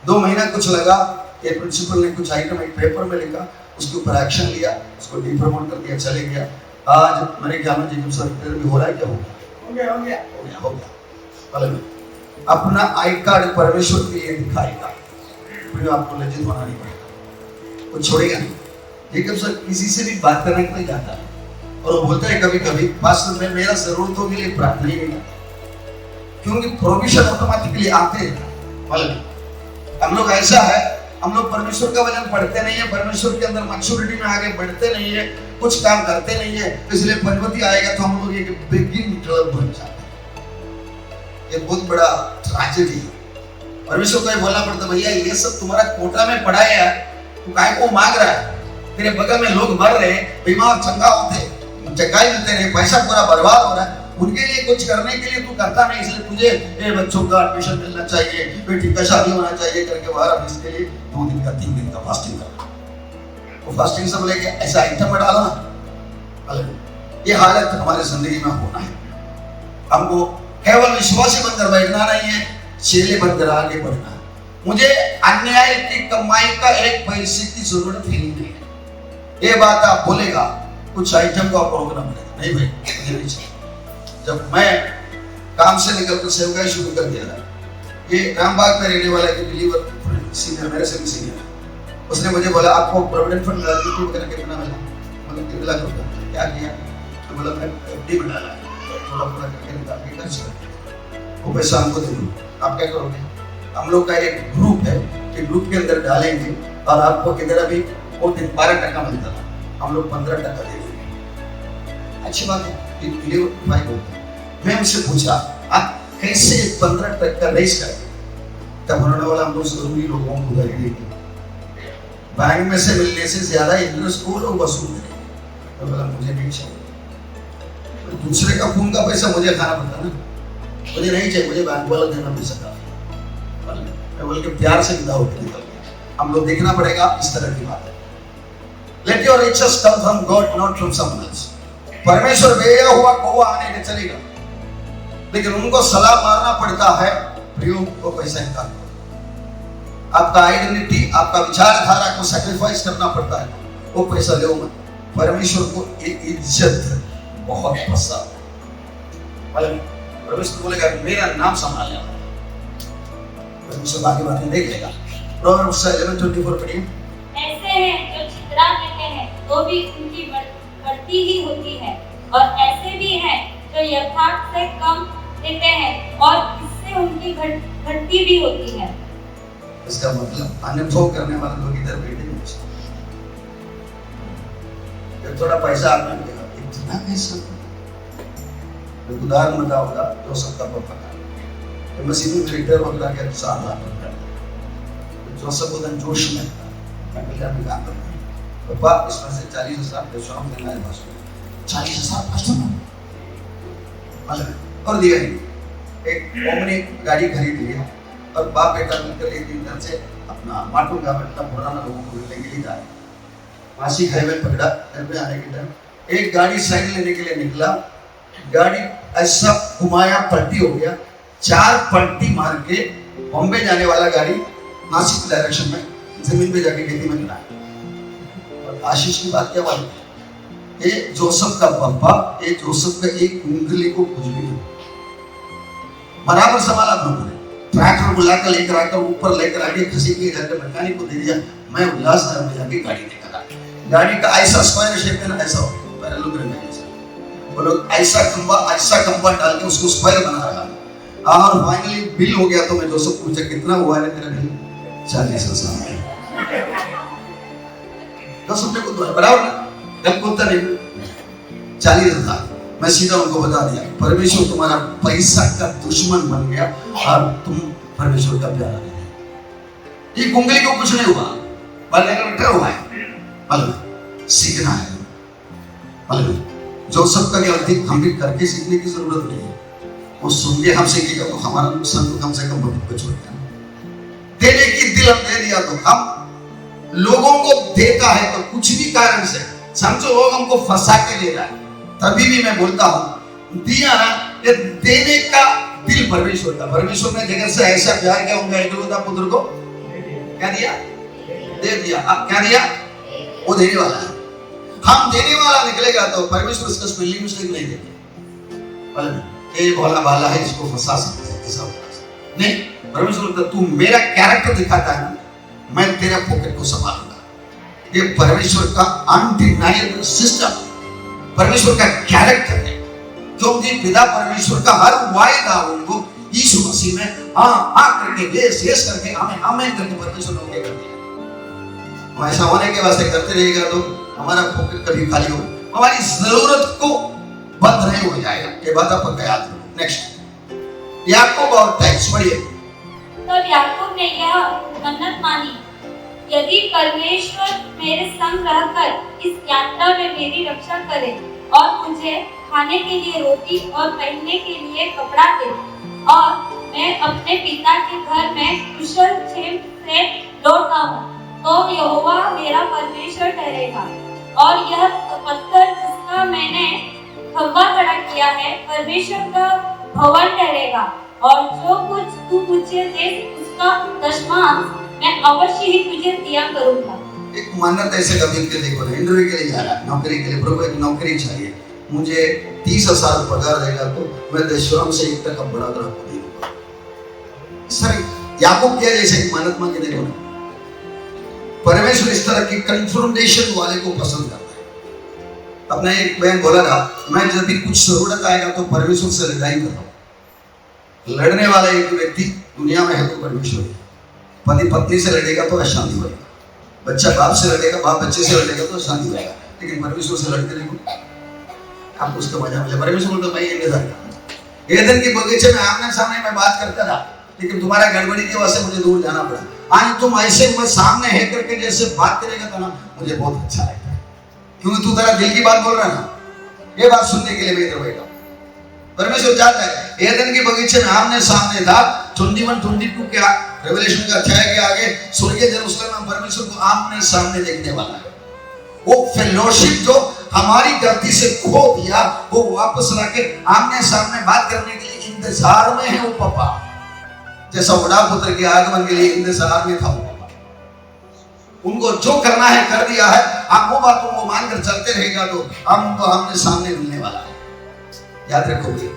2 महीना कुछ लगा, ये प्रिंसिपल ने कुछ आइटम एक पेपर में लिखा, उसके ऊपर एक्शन लिया, उसको डिप्रमोट कर दिया, चले गया। आज मेरे ख्याल में जी सर भी हो रहा है, क्या हो गया। अपना आई कार्ड परमेश्वर के लिए दिखाएगा, फिर आपको लज्जित होना नहीं पड़ेगा, वो छोड़ेगा नहीं। जेकब सर किसी से भी बात करने के लिए जाता है और वो बोलता है कभी कभी पास्टर में मेरा जरूरतों के लिए प्रार्थना ही नहीं करता, क्योंकि प्रोविजन ऑटोमेटिकली आते हैं। हम लोग ऐसा है, हम लोग परमेश्वर का वचन पढ़ते नहीं है, परमेश्वर के अंदर मैच्योरिटी में आगे बढ़ते नहीं है, कुछ काम करते नहीं है, इसलिए पंचवती आएगा तो हम लोग एक बिगिन क्लब बन जाते हैं। ये बहुत बड़ा ट्रेजेडी है। परमेश्वर को ये बोलना पड़ता, भैया ये सब तुम्हारा कोटा में पड़ा है, तू काय को मांग रहा है? तेरे बगल में लोग मर रहे, बीमार चंगा होते, चंगाई मिलते रहे, पैसा पूरा बर्बाद हो रहा है, उनके लिए कुछ करने के लिए तू करता नहीं, इसलिए तुझे बच्चों का एडमिशन मिलना चाहिए, बेटी का शादी होना चाहिए करके बाहर इसके लिए 2 दिन का 3 दिन का फास्टिंग करना। वो फास्टिंग सब लेके ऐसा आइटम में डाला ना, ये हालत हमारे जिंदगी में होना है। हमको केवल विश्वासी बनकर बैठना नहीं है, चेले बनकर आगे बढ़ना है। मुझे अन्याय की कमाई का 1 पैसे की जरूरत ही नहीं है। ये बात आप बोलेगा, कुछ आइटम का प्रोग्राम नहीं भाई, मुझे नहीं चाहिए। जब मैं काम से निकलकर सेवकाई शुरू कर दिया था, ये रामबाग में रहने वाला एक बिलीवर सीनियर, मेरे से भी सीनियर है, उसने मुझे बोला आपको प्रोविडेंट फंड लगा दी वगैरह कितना मिला? मतलब कितना लाख रुपया। क्या किया? तो मतलब मैं एफडी में डाला, थोड़ा थोड़ा करके निकाल के खर्च कर, वो पैसा हमको दे दो, आप क्या करोगे? हम लोग का एक ग्रुप है, एक ग्रुप के अंदर डालेंगे और आपको किधर अभी वो 12% मिलता था, हम लोग 15% दे देंगे। अच्छी बात है, मैं उनसे पूछा आप कैसे 15% रेस करेंगे? तब उन्होंने बोला हम लोग जरूरी लोगों को उधारी देंगे, बैंक में से मिलने से ज्यादा इंटरेस्ट को लोग वसूल करेंगे। तो बोला मुझे नहीं चाहिए, तो दूसरे का खून का पैसा मुझे खाना पड़ता ना, मुझे नहीं चाहिए, मुझे बैंक वाला देना पैसा का। मैं बोल के प्यार से विदा होकर निकल गया। हम लोग देखना पड़ेगा, इस तरह की बात है। Let your riches come from God, not from someone else. परमेश्वर भेजा हुआ कौवा आने के चलेगा, लेकिन उनको सलाह मारना पड़ता है, प्रियो को पैसा निकाल, आपका आइडेंटिटी, आपका विचारधारा को सैक्रिफाइस करना पड़ता है, वो पैसा ले मत। परमेश्वर को एक इज्जत बहुत पसंद है। परमेश्वर बोलेगा मेरा नाम संभाल लेना, परमेश्वर बाकी बातें देख लेगा। प्रोवर्ब्स 11:24 पढ़िए। ऐसे हैं जो छितरा देते हैं तो भी उनकी बढ़ती ही होती है, और ऐसे भी हैं जो यथार्थ से कम देते हैं और इससे उनकी घटती भी होती है। इसका मतलब अनुभव करने वाले लोग इधर बैठे हैं। जब थोड़ा पैसा आपने मिलेगा, इतना पैसा, उदाहरण बताऊंगा जो सबका पापा का मसीह में रिटायर वगैरह के 7 लाख रुपया, जो सब उधर जोश में मैं मिलकर भी काम करता हूँ, पापा इसमें से 40,000 देशों में मेरे पास 40,000 कस्टमर और दिया एक ओमनी गाड़ी खरीद लिया और बाप बेटा मिलकर एक दिन घर से अपना माटू का बेटा पुराना लोगों को लेने के लिए जा रहे, मासी हाईवे पकड़ा, घर पे आने के टाइम एक गाड़ी साइड लेने के लिए निकला, गाड़ी ऐसा घुमाया, पलटी हो गया, 4 पलटी मार के बॉम्बे जाने वाला गाड़ी नासिक डायरेक्शन में जमीन पे जाके खेती में गिरा। और आशीष की बात क्या मालूम है, ये जोसेफ का पापा, ये जोसेफ का एक उंगली को कुछ भी नहीं बराबर संभाला, ट्रैक्टर बुलाकर लेकर आकर ऊपर लेकर आके किसी के घर के मैकेनिक को दे दिया। मैं उल्लासनगर में जाके गाड़ी देखा, गाड़ी का ऐसा स्क्वायर शेप है ना, ऐसा पैरेलल में वो लोग ऐसा खंबा डाल के उसको स्क्वायर बना रहा। और फाइनली बिल हो गया तो मैं जोसेफ पूछा कितना हुआ है तेरा बिल? 40,000। जोसेफ ने कुछ बराबर ना कल बोलता नहीं 40,000 मैं सीधा उनको बता दिया परमेश्वर तुम्हारा पैसा का दुश्मन बन गया और तुम परमेश्वर का प्यारा नहीं है। ये कुंगली को कुछ नहीं हुआ, बोलने का बेटा हुआ है, मालूम सीखना है, मालूम जो सबका गलती हम भी करके सीखने की जरूरत नहीं है। वो सुन के हम सीखेगा तो हमारा नुकसान तो कम से कम बच हो गया। देने की दिल हम दे दिया तो हम लोगों को देता है तो कुछ भी कारण से समझो लोग हमको फंसा के ले रहा है, तभी भी मैं बोलता हूं दिया ना ये देने का दिल परमेश्वर का। परमेश्वर ने जगत से ऐसा प्यार किया उनका एकलौता पुत्र को क्या दिया, दे दिया। अब क्या दिया, वो देने वाला है। हम देने वाला निकलेगा तो परमेश्वर इसका स्पेलिंग मिस्टेक नहीं देंगे, ये भोला भाला है इसको फंसा सकते हैं ऐसा नहीं। परमेश्वर कहता तू मेरा कैरेक्टर दिखाता है ना, मैं तेरा पॉकेट को संभालूंगा। ये परमेश्वर का अनडिनाइएबल सिस्टम, परमेश्वर का कैरेक्टर है, क्योंकि पिता परमेश्वर का हर वायदा उनको यीशु मसीह में हाँ करके यस करके हमें आमेन करके परमेश्वर ने कर दिया। ऐसा होने के वास्ते करते रहेगा तो हमारा पॉकेट कभी खाली हो, हमारी जरूरत को बंद नहीं हो जाएगा। ये बात आपको याद रखो। नेक्स्ट याकूब और टेक्स्ट पढ़िए। तब याकूब ने यह मन्नत मानी, यदि परमेश्वर मेरे संग रहकर इस यात्रा में मेरी रक्षा करे और मुझे खाने के लिए रोटी और पहनने के लिए कपड़ा दे और मैं अपने पिता के घर में कुशल क्षेम से लौट आऊं, तो यहोवा मेरा परमेश्वर ठहरेगा और यह पत्थर जिसका मैंने खंभा खड़ा किया है परमेश्वर का भवन ठहरेगा और जो कुछ तू मुझे दे उसका दशमांश मैं अवश्य ही तुझे दिया करूंगा। एक मन्नत ऐसे कभी के देखो इंटरव्यू के लिए जा रहा है, नौकरी के लिए, प्रभु एक नौकरी चाहिए, मुझे 30,000 पगार देगा तो मैं देशराम से 1 टका बढ़ाकर आपको दे दूंगा। सर याकूब क्या जैसे एक मन्नत मांगे देखो ना, परमेश्वर इस तरह की कन्फ्रंटेशन वाले को पसंद करता है। अपना एक बहन बोला था मैं जब भी कुछ जरूरत आएगा तो परमेश्वर से लड़ाई करता हूँ। लड़ने वाला एक व्यक्ति दुनिया में है तो परमेश्वर है। पति पत्नी से लड़ेगा तो अशांति होगी, बच्चा बाप से लड़ेगा, बाप बच्चे से लड़ेगा तो शांति होगा, लेकिन परमेश्वर से लड़ते देखो आपको उसका मजा मिले। परमेश्वर बोलता मैं ये इंतजार एदन के बगीचे में आमने सामने मैं बात करता था, लेकिन तुम्हारा गड़बड़ी की वजह से मुझे दूर जाना पड़ा। आज तुम ऐसे मैं सामने है करके जैसे बात करेगा तो ना मुझे बहुत अच्छा लगता है, क्योंकि तू तेरा दिल की बात बोल रहा है ना, ये बात सुनने के लिए मैं इधर बैठा। परमेश्वर चाहता है एदन के बगीचे में आमने सामने था 21-22 के रेवलेशन का अध्याय के आगे स्वर्गीय जेरूसलम में परमेश्वर को आमने सामने देखने वाला है। वो फेलोशिप जो हमारी गलती से खो दिया वो वापस लाके आमने सामने बात करने के लिए इंतजार में है वो पापा, जैसा बड़ा पुत्र के आगमन के लिए इंतजार में था वो पापा। उनको जो करना है कर दिया है, आप वो बातों को मानकर चलते रहेगा तो हमको आमने सामने मिलने वाला है। याद रखोगे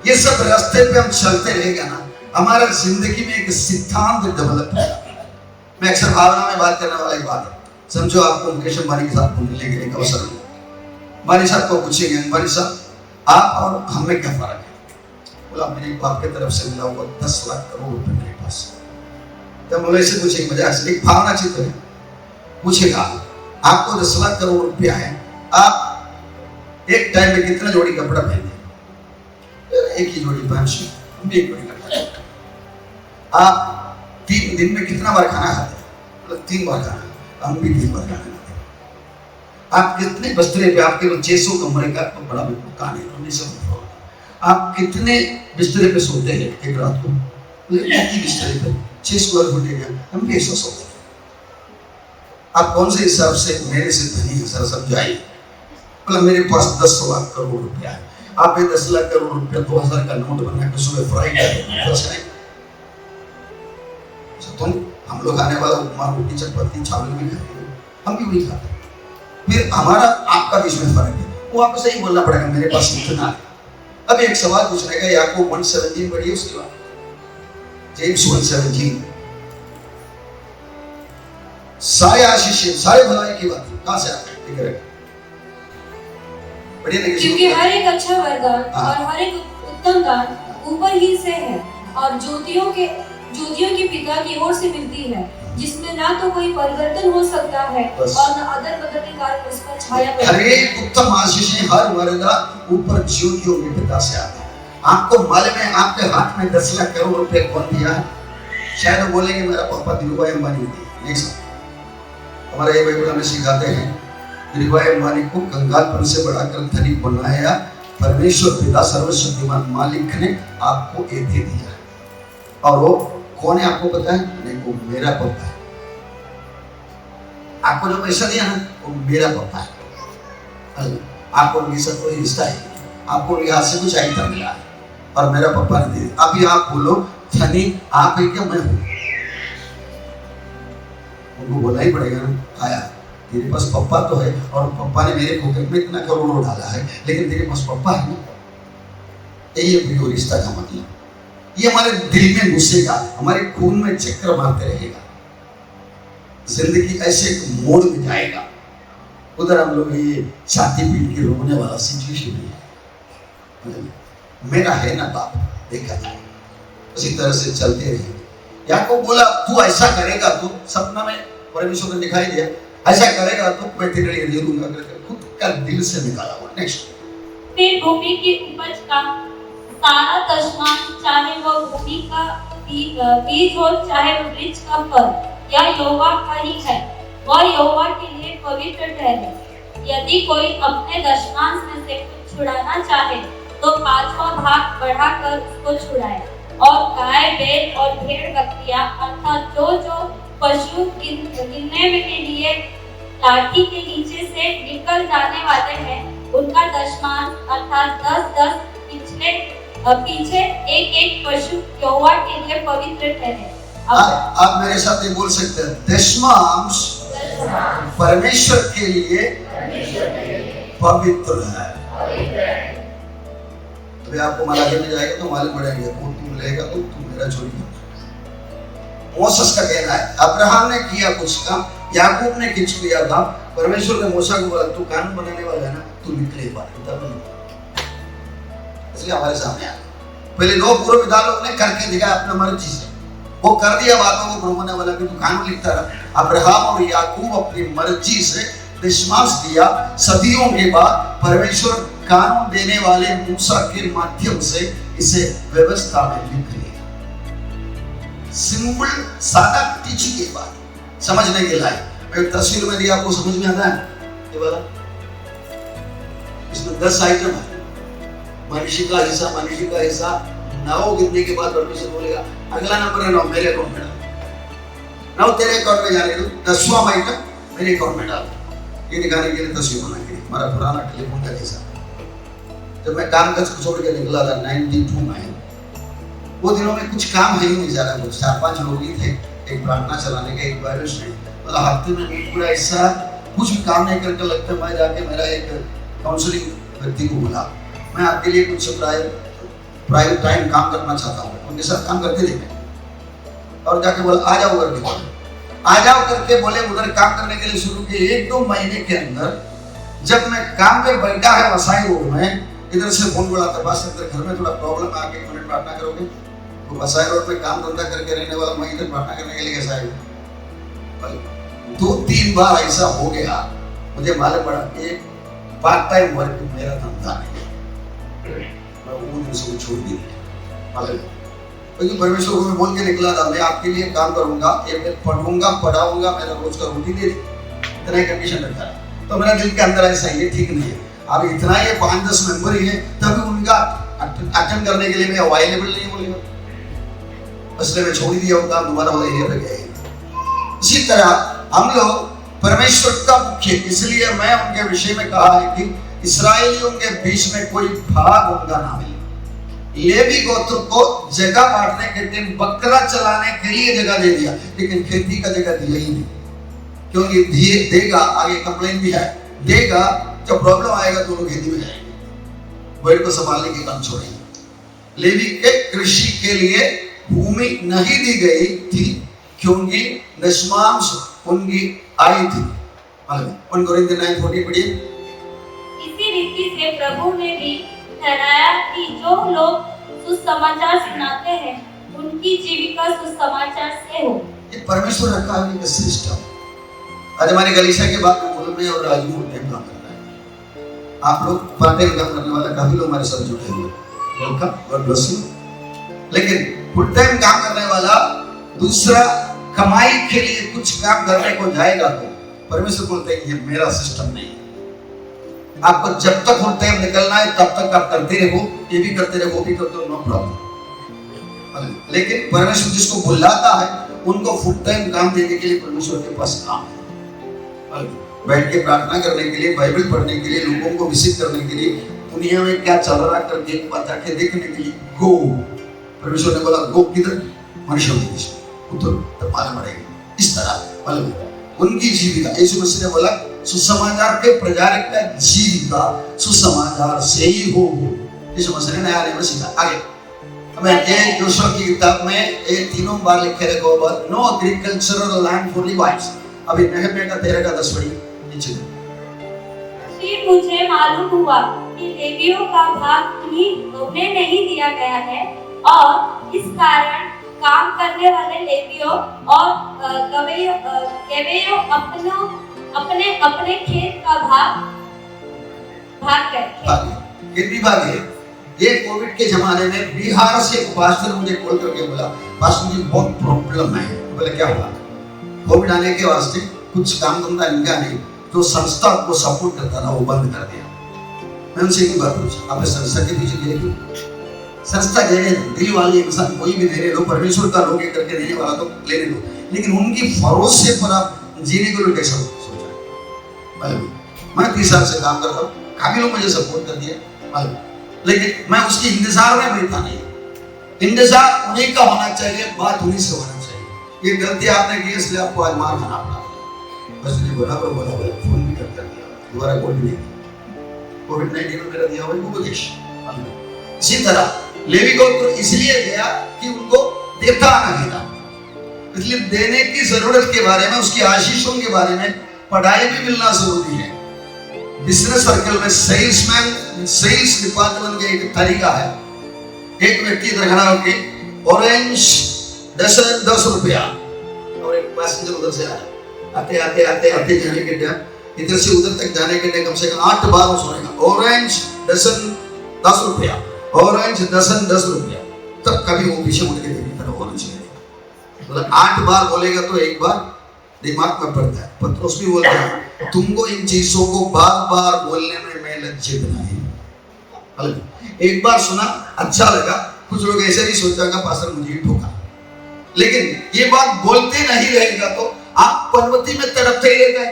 ये सब रास्ते पे हम चलते रहेगा ना, हमारा जिंदगी में एक सिद्धांत डेवलप होगा। मैं अक्सर भावना में बात करने वाला एक बात है, समझो आपको मुकेश अंबानी के साथ मिलने के लिए अवसर मिला, अंबानी साहब को पूछेंगे अंबानी साहब आप और हमें क्या फर्क है? बोला मेरे बाप की तरफ से मिला हुआ 10 लाख करोड़ रुपए मेरे पास। जब बोले इसे पूछेंगे मजा से एक भावना चित्र है, पूछेगा आपको 10 लाख करोड़ रुपया है, आप एक टाइम में कितना जोड़ी कपड़ा पहने? एक ही जोड़ी पहन से एक जोड़ी कपड़ा। आप 3 दिन में कितना बार खाना खाते हैं? मतलब 3 बार खाना, हम भी 3 बार खाना खाते हैं। आप कितने बिस्तरे पे, आपके 600 कमरे का बड़ा मकान है, 1900 आप कितने बिस्तरे पे सोते हैं एक रात को? एक ही बिस्तरे पे 6 स्क्वायर फुट एरिया, हम भी ऐसा सोते हैं। आप कौन से हिसाब से मेरे से धनी है सर समझाइए? मतलब मेरे पास 10 लाख करोड़ रुपया है, आप ये 10 लाख करोड़ रुपया 2000 का नोट बना के सुबह फ्राई करें। तुम हम लोग आने वाला उपमा रोटी चपाती चावल भी खाते हैं, हम भी वही खाते हैं, फिर हमारा आपका बीच में फर्क है। वो आपको सही बोलना पड़ेगा मेरे पास इतना है। अब एक सवाल पूछने का, याकूब 1:17 पढ़िए, उसके बाद जेम्स 1:17 सारे आशीष सारे भलाई की बात कहां से आती है? क्योंकि हर एक अच्छा वरदान और हर एक उत्तम दान ऊपर ही से है और ज्योतियों के पिता की ओर से मिलती है, जिसमें ना तो कोई परिवर्तन हो सकता है और न अदल बदल के कारण उसका छाया बनी। हर एक उत्तम आशीषें हर वर्ग ऊपर ज्योतियों के पिता से आती है। आपको मालूम है आपके हाथ में 10 लाख करोड़ रुपए कौन दिया है? शायद वो बोलेंगे मेरा पापा धीरूभाई अंबानी दिए, नहीं सर। हमारे ये बाइबल में सिखाते हैं धीरूभाई अंबानी को कंगालपन से बढ़ाकर धनिक बनाया परमेश्वर पिता सर्वशक्तिमान मालिक ने आपको ये दे दिया। और वो कौन है आपको पता है? नहीं, वो मेरा पापा है। आपको जो पैसा दिया ना वो मेरा पापा है। आपको उनके साथ कोई रिश्ता है? आपको उनके हाथ से कुछ आइटम मिला है और मेरा पापा ने दिया। अभी आप बोलो धनी आप है क्या मैं हूं? उनको बोलना ही पड़ेगा ना, आया तेरे पास पप्पा तो है और पप्पा ने मेरे पॉकेट में इतना करोड़ों डाला है, लेकिन तेरे पास पप्पा है ना। यही है रिश्ता का मतलब। ये हमारे दिल में घुसेगा, हमारे खून में चक्कर मारते रहेगा, जिंदगी ऐसे एक मोड़ में जाएगा। उधर हम लोग ये छाती पीट के रोने वाला सिचुएशन है। मेरा है ना बाप, देखा जाए उसी तरह से चलते रहे। याकूब बोला तू ऐसा करेगा तो सपना में परमेश्वर ने दिखाई दिया, ऐसा करेगा तो मैं तेरे लिए दे दूंगा करके खुद का दिल से निकाला हुआ। नेक्स्ट, फिर भूमि की उपज का सारा दशमांश, चाहे वह भूमि का बीज हो चाहे वह वृक्ष का फल, यह यहोवा का ही है, वह यहोवा के लिए पवित्र ठहरे। यदि कोई अपने दशमांश में से कुछ छुड़ाना चाहे तो 5वां भाग बढ़ाकर उसको छुड़ाए। और गाय, बैल और भेड़ बकरियां अर्थात जो जो पशु गिनने के लिए लाठी के नीचे से निकल जाने वाले हैं, उनका दशमांश अर्थात 10-10 पीछे एक पशु यहोवा के लिए पवित्र ठहरे। आप मेरे साथ ये बोल सकते हैं, दशमांश परमेश्वर के लिए पवित्र है। तो आपको मलाकी में जाएगा तो मालूम पड़ेगा वो तुम लेगा तो तुम मेरा चोरी कर। मोसेस का कहना है अब्राहम ने किया कुछ काम, याकूब ने कुछ किया था। परमेश्वर ने मूसा को बोला तू कानून बनाने वाला है ना, तू निकले बात। इसलिए हमारे सामने आ पहले 2 पूर्व विद्वान लोगों ने करके दिखाया अपना मर्जी से, वो कर दिया बाद में वो प्रभु ने बोला कि तू कानून लिखता रहा। अब्राहम और याकूब अपनी मर्जी से दशमांश दिया। सदियों के बाद परमेश्वर कानून देने वाले मूसा के माध्यम से इसे व्यवस्था में लिख लिया। सिंपल सादा टीचिंग के बाद समझने के लायक। मैं तस्वीर में दिया, आपको समझ में आता है ये वाला? इसमें 10 आइटम है। मनुष्य का हिस्सा 9 गिनने के बाद परमेश्वर बोलेगा अगला नंबर है 9 मेरे अकाउंट में डाल, 9 तेरे अकाउंट में जाने दो, 10वां आइटम मेरे अकाउंट में डाल। ये दिखाने के लिए तस्वीर बना के हमारा पुराना टेलीफोन का जैसा। जब मैं काम काज छोड़ के निकला था 92 में, वो दिनों में कुछ काम है ही नहीं, ज्यादा कुछ 4-5 लोग ही थे, एक प्रार्थना चलाने का, एक बाइबल स्टडी। मतलब हफ्ते में पूरा ऐसा कुछ भी काम नहीं करके लगता है। मैं जाके मेरा एक काउंसलिंग व्यक्ति को बोला मैं आपके लिए कुछ प्राइवेट टाइम काम करना चाहता हूँ, उनके साथ काम करते थे। और जाके बोला आ जाओ करके बोले, आ जाओ करके बोले। उधर काम करने के लिए शुरू किए। 1-2 महीने के अंदर जब मैं काम पे बैठा है वसाई रोड में, इधर से फोन बोला था बस अंदर घर में थोड़ा प्रॉब्लम है, आके 1 मिनट प्रार्थना करोगे? तो वसाई रोड पे काम धंधा करके रहने वाला मैं इधर प्रार्थना करने के लिए कैसा है? 2-3 बार ऐसा हो गया। मुझे मालूम पड़ा कि पार्ट टाइम वर्क मेरा धंधा नहीं, मैं वो दिन से छोड़ दिया। क्योंकि परमेश्वर को मैं बोल के निकला था मैं आपके लिए काम करूंगा, ये मैं पढ़ूंगा पढ़ाऊंगा, मेरा रोज का रोटी दे दी, इतना ही कंडीशन रखा है। तो मेरा दिल के अंदर ऐसा ये ठीक नहीं है। अब इतना ये 5-10 मेंबर ही है, तभी उनका अटेंड करने के लिए मैं अवेलेबल नहीं बोलेगा, इसलिए मैं छोड़ दिया वो काम, दोबारा वो एरिया पे गया। इसी तरह हम लोग परमेश्वर का मुख्य, इसलिए मैं उनके विषय में कहा है कि इस्राएलियों के बीच में कोई भाग उनका ना मिले। लेवी गोत्र को जगह बांटने के दिन बकरा चलाने के लिए जगह दे दिया, लेकिन खेती का जगह दिया ही नहीं, क्योंकि देगा आगे कंप्लेन भी है, देगा जब प्रॉब्लम आएगा तो लोग खेती में जाएंगे, बैल को संभालने के काम छोड़ेंगे। लेवी के कृषि के लिए भूमि नहीं दी गई थी क्योंकि दशमांश उनकी आई थी। 1 कोरिन्थियन 9:14 पढ़िए। इसी रीति से प्रभु ने भी ठहराया कि जो लोग सुसमाचार सुनाते हैं उनकी जीविका सुसमाचार से हो। ये परमेश्वर रखा है उनका सिस्टम। आज हमारे गलीशा के बाद में और राजू टाइम काम करता आप लोग पार्ट टाइम काम करने वाला काफी लोग हमारे साथ जुटे हुए, वेलकम, गॉड ब्लेस यू। लेकिन फुल टाइम काम करने वाला दूसरा कमाई के लिए कुछ काम करने को जाएगा तो परमेश्वर बोलते हैं ये मेरा सिस्टम नहीं है। आपको जब तक फुल टाइम निकलना है तब तक आप करते रहो, ये भी करते रहो, वो भी करते रहो, नो प्रॉब्लम। लेकिन परमेश्वर जिसको बुलाता है उनको फुल टाइम काम देने के लिए परमेश्वर के पास काम है। बैठ के प्रार्थना करने के लिए, बाइबल पढ़ने के लिए, लोगों को विजिट करने के लिए, दुनिया में क्या चल रहा है करके पता के देखने के लिए गो। परमेश्वर ने बोला गो किधर? मनुष्य के देश उतर तब मालूम पड़ेगा। इस तरह मालूम उनकी जीविका, यीशु मसीह ने बोला सुसमाचार के प्रचारक का जीविका सुसमाचार से ही हो। यीशु मसीह ने नया नियम सीखा। आगे हमें ये योशुआ की किताब में ये तीनों बार लिखे रखो बात नो एग्रीकल्चरल लैंड फॉर लिवाइट्स। अभी नहम्याह का 13 का 10 पढ़ी नीचे। फिर मुझे मालूम हुआ कि लेवियों का भाग उन्हें नहीं दिया गया है और इस कारण काम करने वाले लेवियों और लेवियों अपने अपने खेत का भाग गए। ये कोविड के जमाने में बिहार से एक पास्टर मुझे कॉल करके बोला पास्टर जी बहुत प्रॉब्लम है। बोले क्या हुआ? कोविड आने के वास्ते कुछ काम धंधा इनका नहीं, जो संस्था को सपोर्ट करता था वो बंद कर दिया। मैं उनसे एक बात पूछा, आपने संस्था के पीछे गए क्यों? संस्था देने दिल वाले इंसान कोई भी देने दो, परमेश्वर का लोग करके देने वाला तो लेने दो, लेकिन उनकी भरोसे पर आप जीने के लिए कैसा सोचा? मैं 30 साल से काम करता हूँ, काफी लोग मुझे सपोर्ट कर दिया, लेकिन मैं उसकी इंतजार में बैठा नहीं। इंतजार उन्हीं का होना चाहिए, बात उन्हीं से होना चाहिए। ये गलती आपने की इसलिए आपको आज मार खाना पड़ा। बस नहीं बोला फोन भी कर दिया, दोबारा कॉल भी नहीं, कोविड-19 में मेरा दिया हुआ उपदेश। इसी तरह लेवी को तो इसलिए गया कि उनको देता नहीं था, इसलिए देने की जरूरत के बारे में, उसकी आशीषों के बारे में पढ़ाई भी मिलना जरूरी है। बिजनेस सर्कल में सेल्समैन, सेल्स डिपार्टमेंट का एक तरीका है। एक व्यक्ति इधर खड़ा होकर ऑरेंज डजन 10 रुपया और एक पैसेंजर उधर से आया, आते आते आते आते जाने के टाइम इधर से उधर तक जाने के लिए कम से कम 8 बार वो सुनेगा ऑरेंज डजन 10 रुपया, ऑरेंज डजन 10 रुपया। तब कभी वो पीछे मुड़ के देखने तरफ होना चाहिए। मतलब 8 बार बोलेगा तो एक बार दिमाग में पड़ता है। पत्रोस भी बोलता है तुमको इन चीजों को बार बार बोलने में मैं लज्जित नहीं। एक बार सुना अच्छा लगा, कुछ लोग ऐसे भी सोचेगा पास्टर मुझे ही ठोका, लेकिन ये बात बोलते नहीं रहेगा तो आप पर्वती में तड़पते ही रह गए।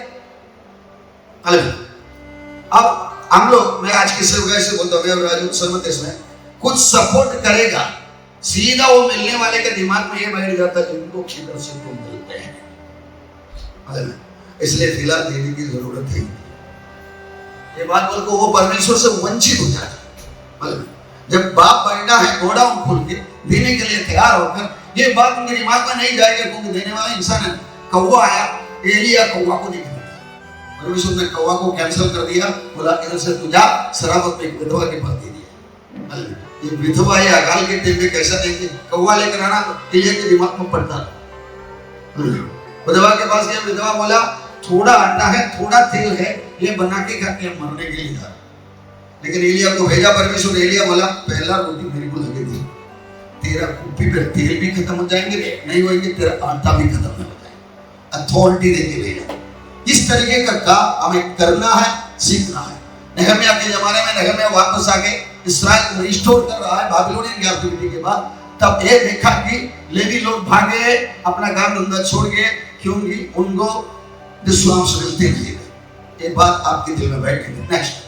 अब हम लोग, मैं आज किसी वजह से बोलता हूँ राजू सहमत इसमें, कुछ सपोर्ट करेगा सीधा वो मिलने वाले के दिमाग में ये बैठ जाता है जिनको किधर से तुम मिलते हैं। इसलिए फिलहाल देने की जरूरत है। ये बात बोल को वो परमेश्वर से वंचित हो जाता है। जब बाप बैठा है घोड़ा खोल के देने के लिए तैयार होकर, ये बात उनके दिमाग में नहीं जाएगी क्योंकि देने वाला इंसान है। कौवा आया, एलिया कौवा को नहीं खाया, परमेश्वर ने कौवा को कैंसिल कर दिया, बोला इधर से तू जा, शराबत में विधवा के पास दे दिया। ये विधवा या अकाल के टाइम पे कैसा देंगे? कौवा लेकर आना तो एलिया के दिमाग में पड़ता। विधवा के पास गया, विधवा बोला थोड़ा आटा है, थोड़ा तेल है, ये बना के खा के मरने के लिए। लेकिन एलिया को भेजा परमेश्वर। एलिया बोला पहला रोटी मेरे को लगे थी, तेरा कुप्पी पे तेल भी खत्म हो जाएंगे, नहीं होएंगे तेरा आटा भी खत्म हो जाएगा। अथॉरिटी देके भेजा। इस तरीके का काम हमें करना है, सीखना है। नहम्याह के जमाने में नहम्याह वापस आके इस्राएल को रिस्टोर कर रहा है बाबिलोनियन कैप्टिविटी के बाद। तब ये देखा कि लेवी लोग भागे, अपना काम धंधा छोड़ गए, क्योंकि उनको विश्वास मिलते नहीं थे। ये बात आपके दिल में बैठ गई। नेक्स्ट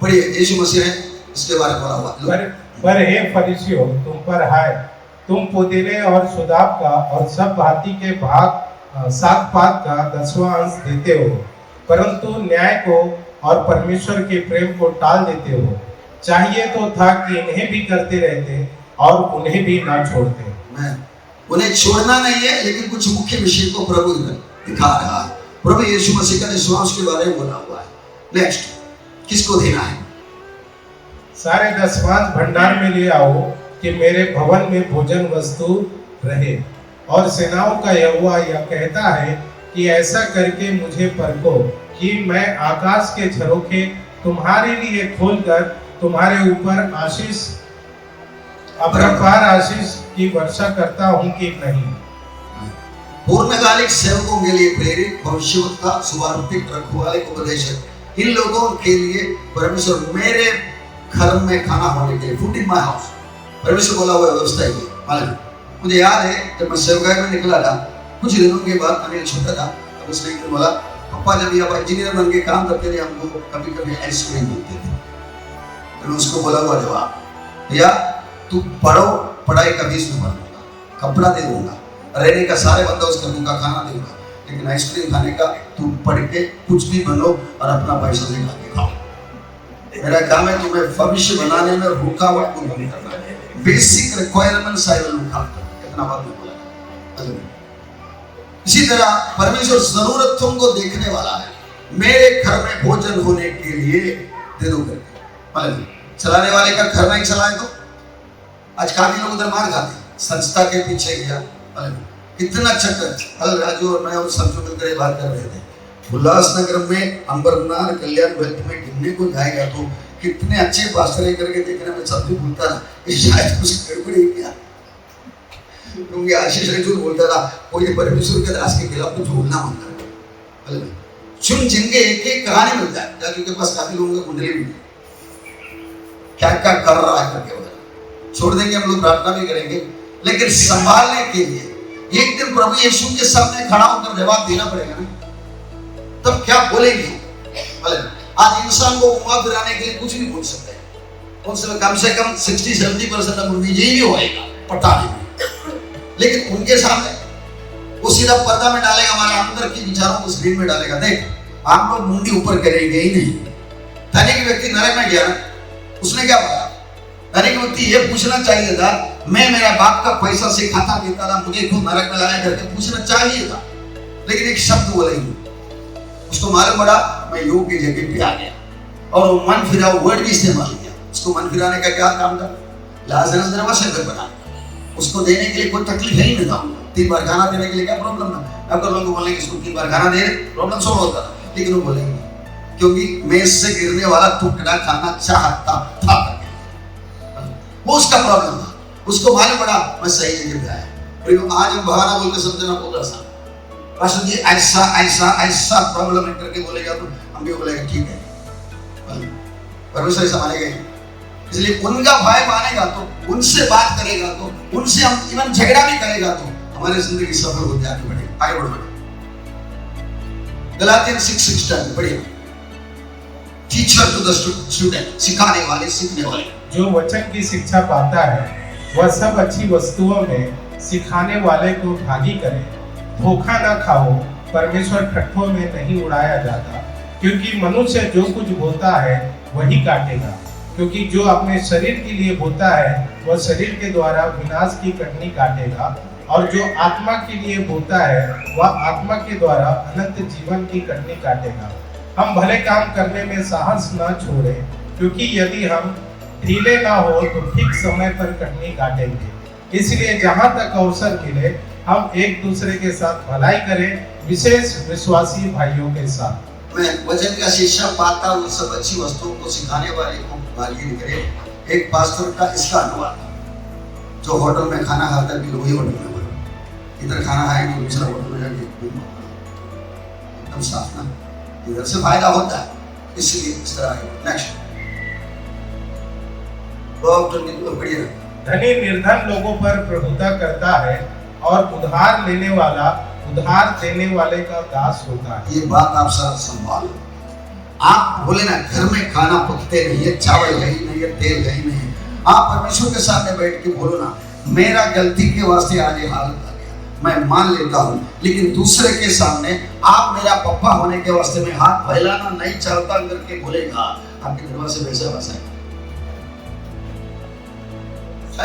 पढ़िए, यीशु मसीह ने इसके बारे में बोला हुआ। पर हे फरीसियों, तुम पर हाय, तुम पुदीने और सुदाब का और सब भांति के भाग 7 पात का 10वां अंश देते हो, परंतु न्याय को और परमेश्वर के प्रेम को टाल देते हो। चाहिए तो था कि इन्हें भी करते रहते और उन्हें भी ना छोड़ते। उन्हें छोड़ना नहीं है, लेकिन कुछ मुख्य विषय को प्रभु दिखा रहा है। प्रभु यीशु मसीह का विश्वास के बारे में बोला हुआ है। नेक्स्ट, किसको देना है? सारे 10वां भंडार में ले आओ कि मेरे भवन में भोजन वस्तु रहे। और सेनाओं का यहोवा यह कहता है कि ऐसा करके मुझे परखो कि मैं आकाश के झरोखे तुम्हारे लिए खोलकर तुम्हारे ऊपर आशीष अपरंपार आशीष की वर्षा करता हूं कि नहीं। पूर्णकालिक सेवकों के लिए प्रेरित, भविष्यवक्ता, सुवार्तिक, रखवाले, उपदेशक, इन लोगों के लिए परमेश्वर मेरे घर में खाना होने के लिए, फूड इन माय हाउस, परमेश्वर बोला हुआ व्यवस्था है। मालूम मुझे याद है जब मैं सेवकाई में निकला था, कुछ दिनों के बाद अनिल छोटा था, तब उसने एक दिन बोला, पापा जब आप इंजीनियर बन के काम करते थे हमको कभी कभी आइसक्रीम मिलते थे। मैंने उसको बोला हुआ जवाब, भैया तू पढ़ो, पढ़ाई का फीस में भर दूंगा, कपड़ा दे दूंगा, रहने का सारे बंदोबस्त कर दूंगा, खाना दूंगा, लेकिन आइसक्रीम खाने का तू पढ़ के कुछ भी बनो और अपना पैसा से खा के खाओ। मेरा काम है तुम्हें भविष्य बनाने में रुकावट को नहीं करना है। Basic requirements I will look after. कितना बात बोला। इसी तरह परमेश्वर जरूरतों को देखने वाला है। मेरे घर में भोजन होने के लिए दे दो करके, मतलब चलाने वाले का घर नहीं चलाए तो आज काफी लोग उधर मार खाते, संस्था के पीछे गया, कितना चक्कर। कल राजू और मैं और संजू मिलकर बात कर रहे थे, उल्लासनगर में अंबरनाथ कल्याण वेल्थ में गिनने को जाएगा तो कितने अच्छे पास्टर करके देखने में सब भी बोलता था कि शायद कुछ गड़बड़ी क्या, क्योंकि आशीष रजूल बोलता था कोई परमेश्वर के दास के खिलाफ कुछ बोलना मत कर। चुन जिनके एक एक कहानी मिलता है, राजू के पास काफी लोगों की कुंडली भी क्या क्या कर रहा है करके छोड़ देंगे, हम लोग प्रार्थना भी करेंगे, लेकिन संभालने के लिए एक दिन प्रभु यीशु के सामने खड़ा होकर जवाब देना पड़ेगा ना, तब क्या बोलेंगे। आज इंसान को घुमा फिराने के लिए कुछ भी बोल सकते हैं, उनसे कम से कम 60-70% हम विजयी भी होएगा पटाने में, लेकिन उनके सामने वो सीधा पर्दा में डालेगा, हमारे अंदर के विचारों को स्क्रीन में डालेगा। देख आप लोग मुंडी ऊपर करेंगे ही नहीं। धनी व्यक्ति नरक में गया, उसने क्या बोला, धनी व्यक्ति ये पूछना चाहिए था, मैं मेरा बाप का पैसा से खाता पीता था, मुझे क्यों नरक में लाया करके पूछना चाहिए था, लेकिन एक शब्द बोला ही। उसको मालूम पड़ा मैं योग की जगह पे आ गया, और वो मन फिरा वर्ड भी इस्तेमाल किया। उसको मन फिराने का क्या काम था, लाजरस दरवाजे पे बना, उसको देने के लिए कोई तकलीफ ही नहीं था। 3 बार खाना देने के लिए क्या प्रॉब्लम था, अगर लोग बोलेंगे इसको 3 बार खाना दे, प्रॉब्लम सॉल्व होता था, लेकिन वो बोलेंगे क्योंकि मेज से गिरने वाला टुकड़ा खाना चाहता था, वो उसका प्रॉब्लम था। उसको मालूम पड़ा मैं सही जगह पे आया। आज हम बहाना बोल के समझना बहुत आसान, पास्टर जी ऐसा ऐसा ऐसा प्रॉब्लम है करके बोलेगा तो हम भी बोलेगा ठीक है, परमेश्वर ऐसा मानेगा। इसलिए उनका भाई मानेगा तो, उनसे बात करेगा तो, उनसे हम इवन झगड़ा भी करेगा तो हमारी जिंदगी सफल होती आगे बढ़े, आगे बढ़े। गलातियन 6:10 पढ़िए। टीचर टू द स्टूडेंट, सिखाने वाले, सीखने वाले। जो वचन की शिक्षा पाता है वह सब अच्छी वस्तुओं में सिखाने वाले को भागी करे। धोखा न खाओ, परमेश्वर ठट्ठों में नहीं उड़ाया जाता, क्योंकि मनुष्य जो कुछ बोता है वही काटेगा। क्योंकि जो अपने शरीर के लिए बोता है वह शरीर के द्वारा विनाश की कटनी काटेगा, और जो आत्मा के लिए बोता है वह आत्मा के द्वारा अनंत जीवन की कटनी काटेगा। हम भले काम करने में साहस न छोड़ें, क्योंकि यदि हम ढीले ना हो तो ठीक समय पर कटनी काटेंगे। इसलिए जहाँ तक अवसर मिले हम एक दूसरे के साथ भलाई करें, विशेष विश्वासी भाइयों के साथ। मैं वचन का शिक्षा पाता हूँ, सब अच्छी वस्तुओं को सिखाने वाले को भागी करे। एक पास्टर का इसका अनुवाद था, जो होटल में खाना खाता भी वही होटल में बोलो, इधर खाना खाए तो दूसरा होटल में जाके एकदम साफ ना, इधर से फायदा होता है, इसलिए इस तरह। नेक्स्ट धनी निर्धन लोगों पर प्रभुता करता है, और उधार लेने वाला उधार देने वाले का दास होता है। ये बात आप सब संभालो। आप बोले ना घर में खाना पकते नहीं है, चावल है ही नहीं है, तेल है ही नहीं, आप परमेश्वर के सामने बैठ के बोलो ना, मेरा गलती के वास्ते आज ये हालत आ गया, मैं मान लेता हूँ, लेकिन दूसरे के सामने आप मेरा पप्पा होने के वास्ते में हाथ फैलाना नहीं चाहता करके बोलेगा, आपके घर से वैसे वैसा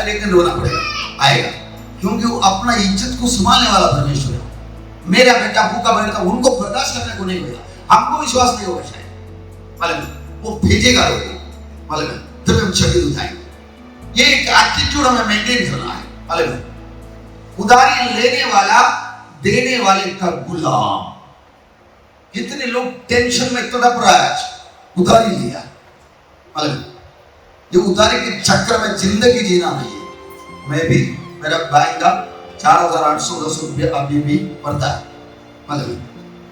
एक दिन रोना पड़ेगा, आएगा, क्योंकि वो अपना इज्जत को संभालने वाला परमेश्वर है। मेरा बेटा भूखा बैठा, उनको बर्दाश्त करने को नहीं मिला, हमको विश्वास नहीं होगा शायद, मालूम वो भेजेगा लोग, मालूम तब हम शहीद हो जाएंगे। ये एक एटीट्यूड हमें मेंटेन करना है, मालूम उधारी लेने वाला देने वाले का गुलाम, कितने लोग टेंशन में तड़प रहा है, उधारी लिया, ये उधारी के चक्कर में जिंदगी जीना नहीं है। मैं भी मेरा बैंक का 4,810 रुपया अभी भी पड़ता है,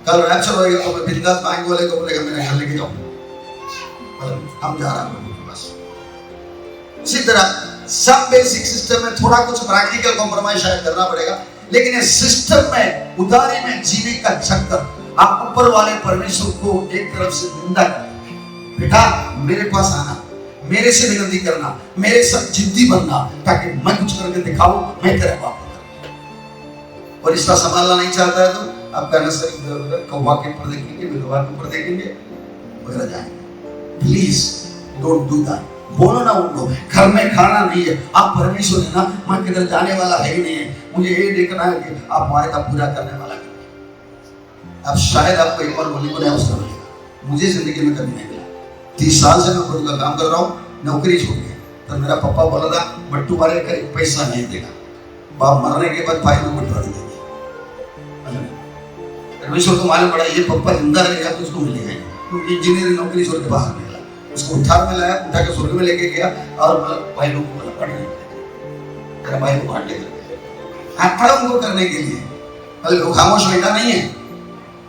कल रैप्चर होएगा तो मैं बिंदास बैंक वाले को बोलेगा मेरे घर लेके जाओ, हम जा रहे हैं बस। उसी तरह सब बेसिक सिस्टम में थोड़ा कुछ प्रैक्टिकल कॉम्प्रोमाइज शायद करना पड़ेगा, लेकिन इस सिस्टम में उधारी में जीने का चक्कर, आप ऊपर वाले परमेश्वर को एक तरफ से निंदा करते, बेटा मेरे पास आना, मेरे से विनती करना, मेरे साथ जिद्दी बनना, ताकि मैं कुछ करके दिखाऊं, मैं तेरे बाप को। और इसका संभालना नहीं चाहता है तो आप कहना सही कौवा के ऊपर देखेंगे, विधवा के ऊपर देखेंगे, वगैरह जाएंगे। Please don't do that. बोलो ना उनको घर में खाना नहीं है, आप परमेश्वर है ना, मैं किधर जाने वाला है ही नहीं है, मुझे ये देखना है कि आप वायदा पूरा करने वाला है। अब शायद आपको एक बार बोलने को नहीं अवसर मिलेगा, मुझे जिंदगी में कभी नहीं मिला। 30 साल से मैं गुरु का काम कर रहा हूँ, नौकरी छोड़ के, तो मेरा पापा बोला था बट्टू वाले का एक पैसा नहीं देगा, बाप मरने के बाद भाई को बंटवारी देंगे। परमेश्वर को मालूम पड़ा ये पप्पा जिंदा रहेगा तो उसको मिलेगा, क्योंकि इंजीनियरिंग नौकरी छोड़ के बाहर निकला, उसको उठा में लाया, उठा के स्वर्ग में लेके गया और भाई लोग को बोला पढ़ने, तेरा भाई को बांट लेकर खड़ा उनको करने के लिए। लोग खामोश बैठा नहीं है,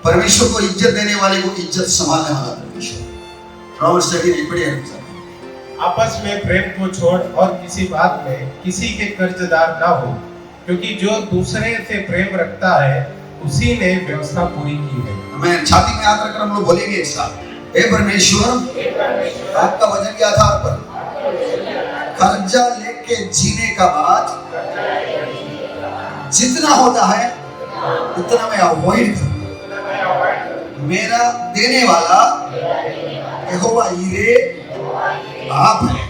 परमेश्वर को इज्जत देने वाले को इज्जत संभालने वाला परमेश्वर। प्रॉमिस है कि नहीं पढ़िए आपस में प्रेम को छोड़ और किसी बात में किसी के कर्जदार ना हो, क्योंकि जो दूसरे से प्रेम रखता है उसी ने व्यवस्था पूरी की है। मैं छाती में हाथ रखकर हम लोग बोलेंगे एक साथ, हे परमेश्वर आपका वचन के आधार पर कर्जा लेके जीने का बाद जितना होता है उतना मैं अवॉइड करूं। मेरा देने वाला यहोवा यीरे आप है,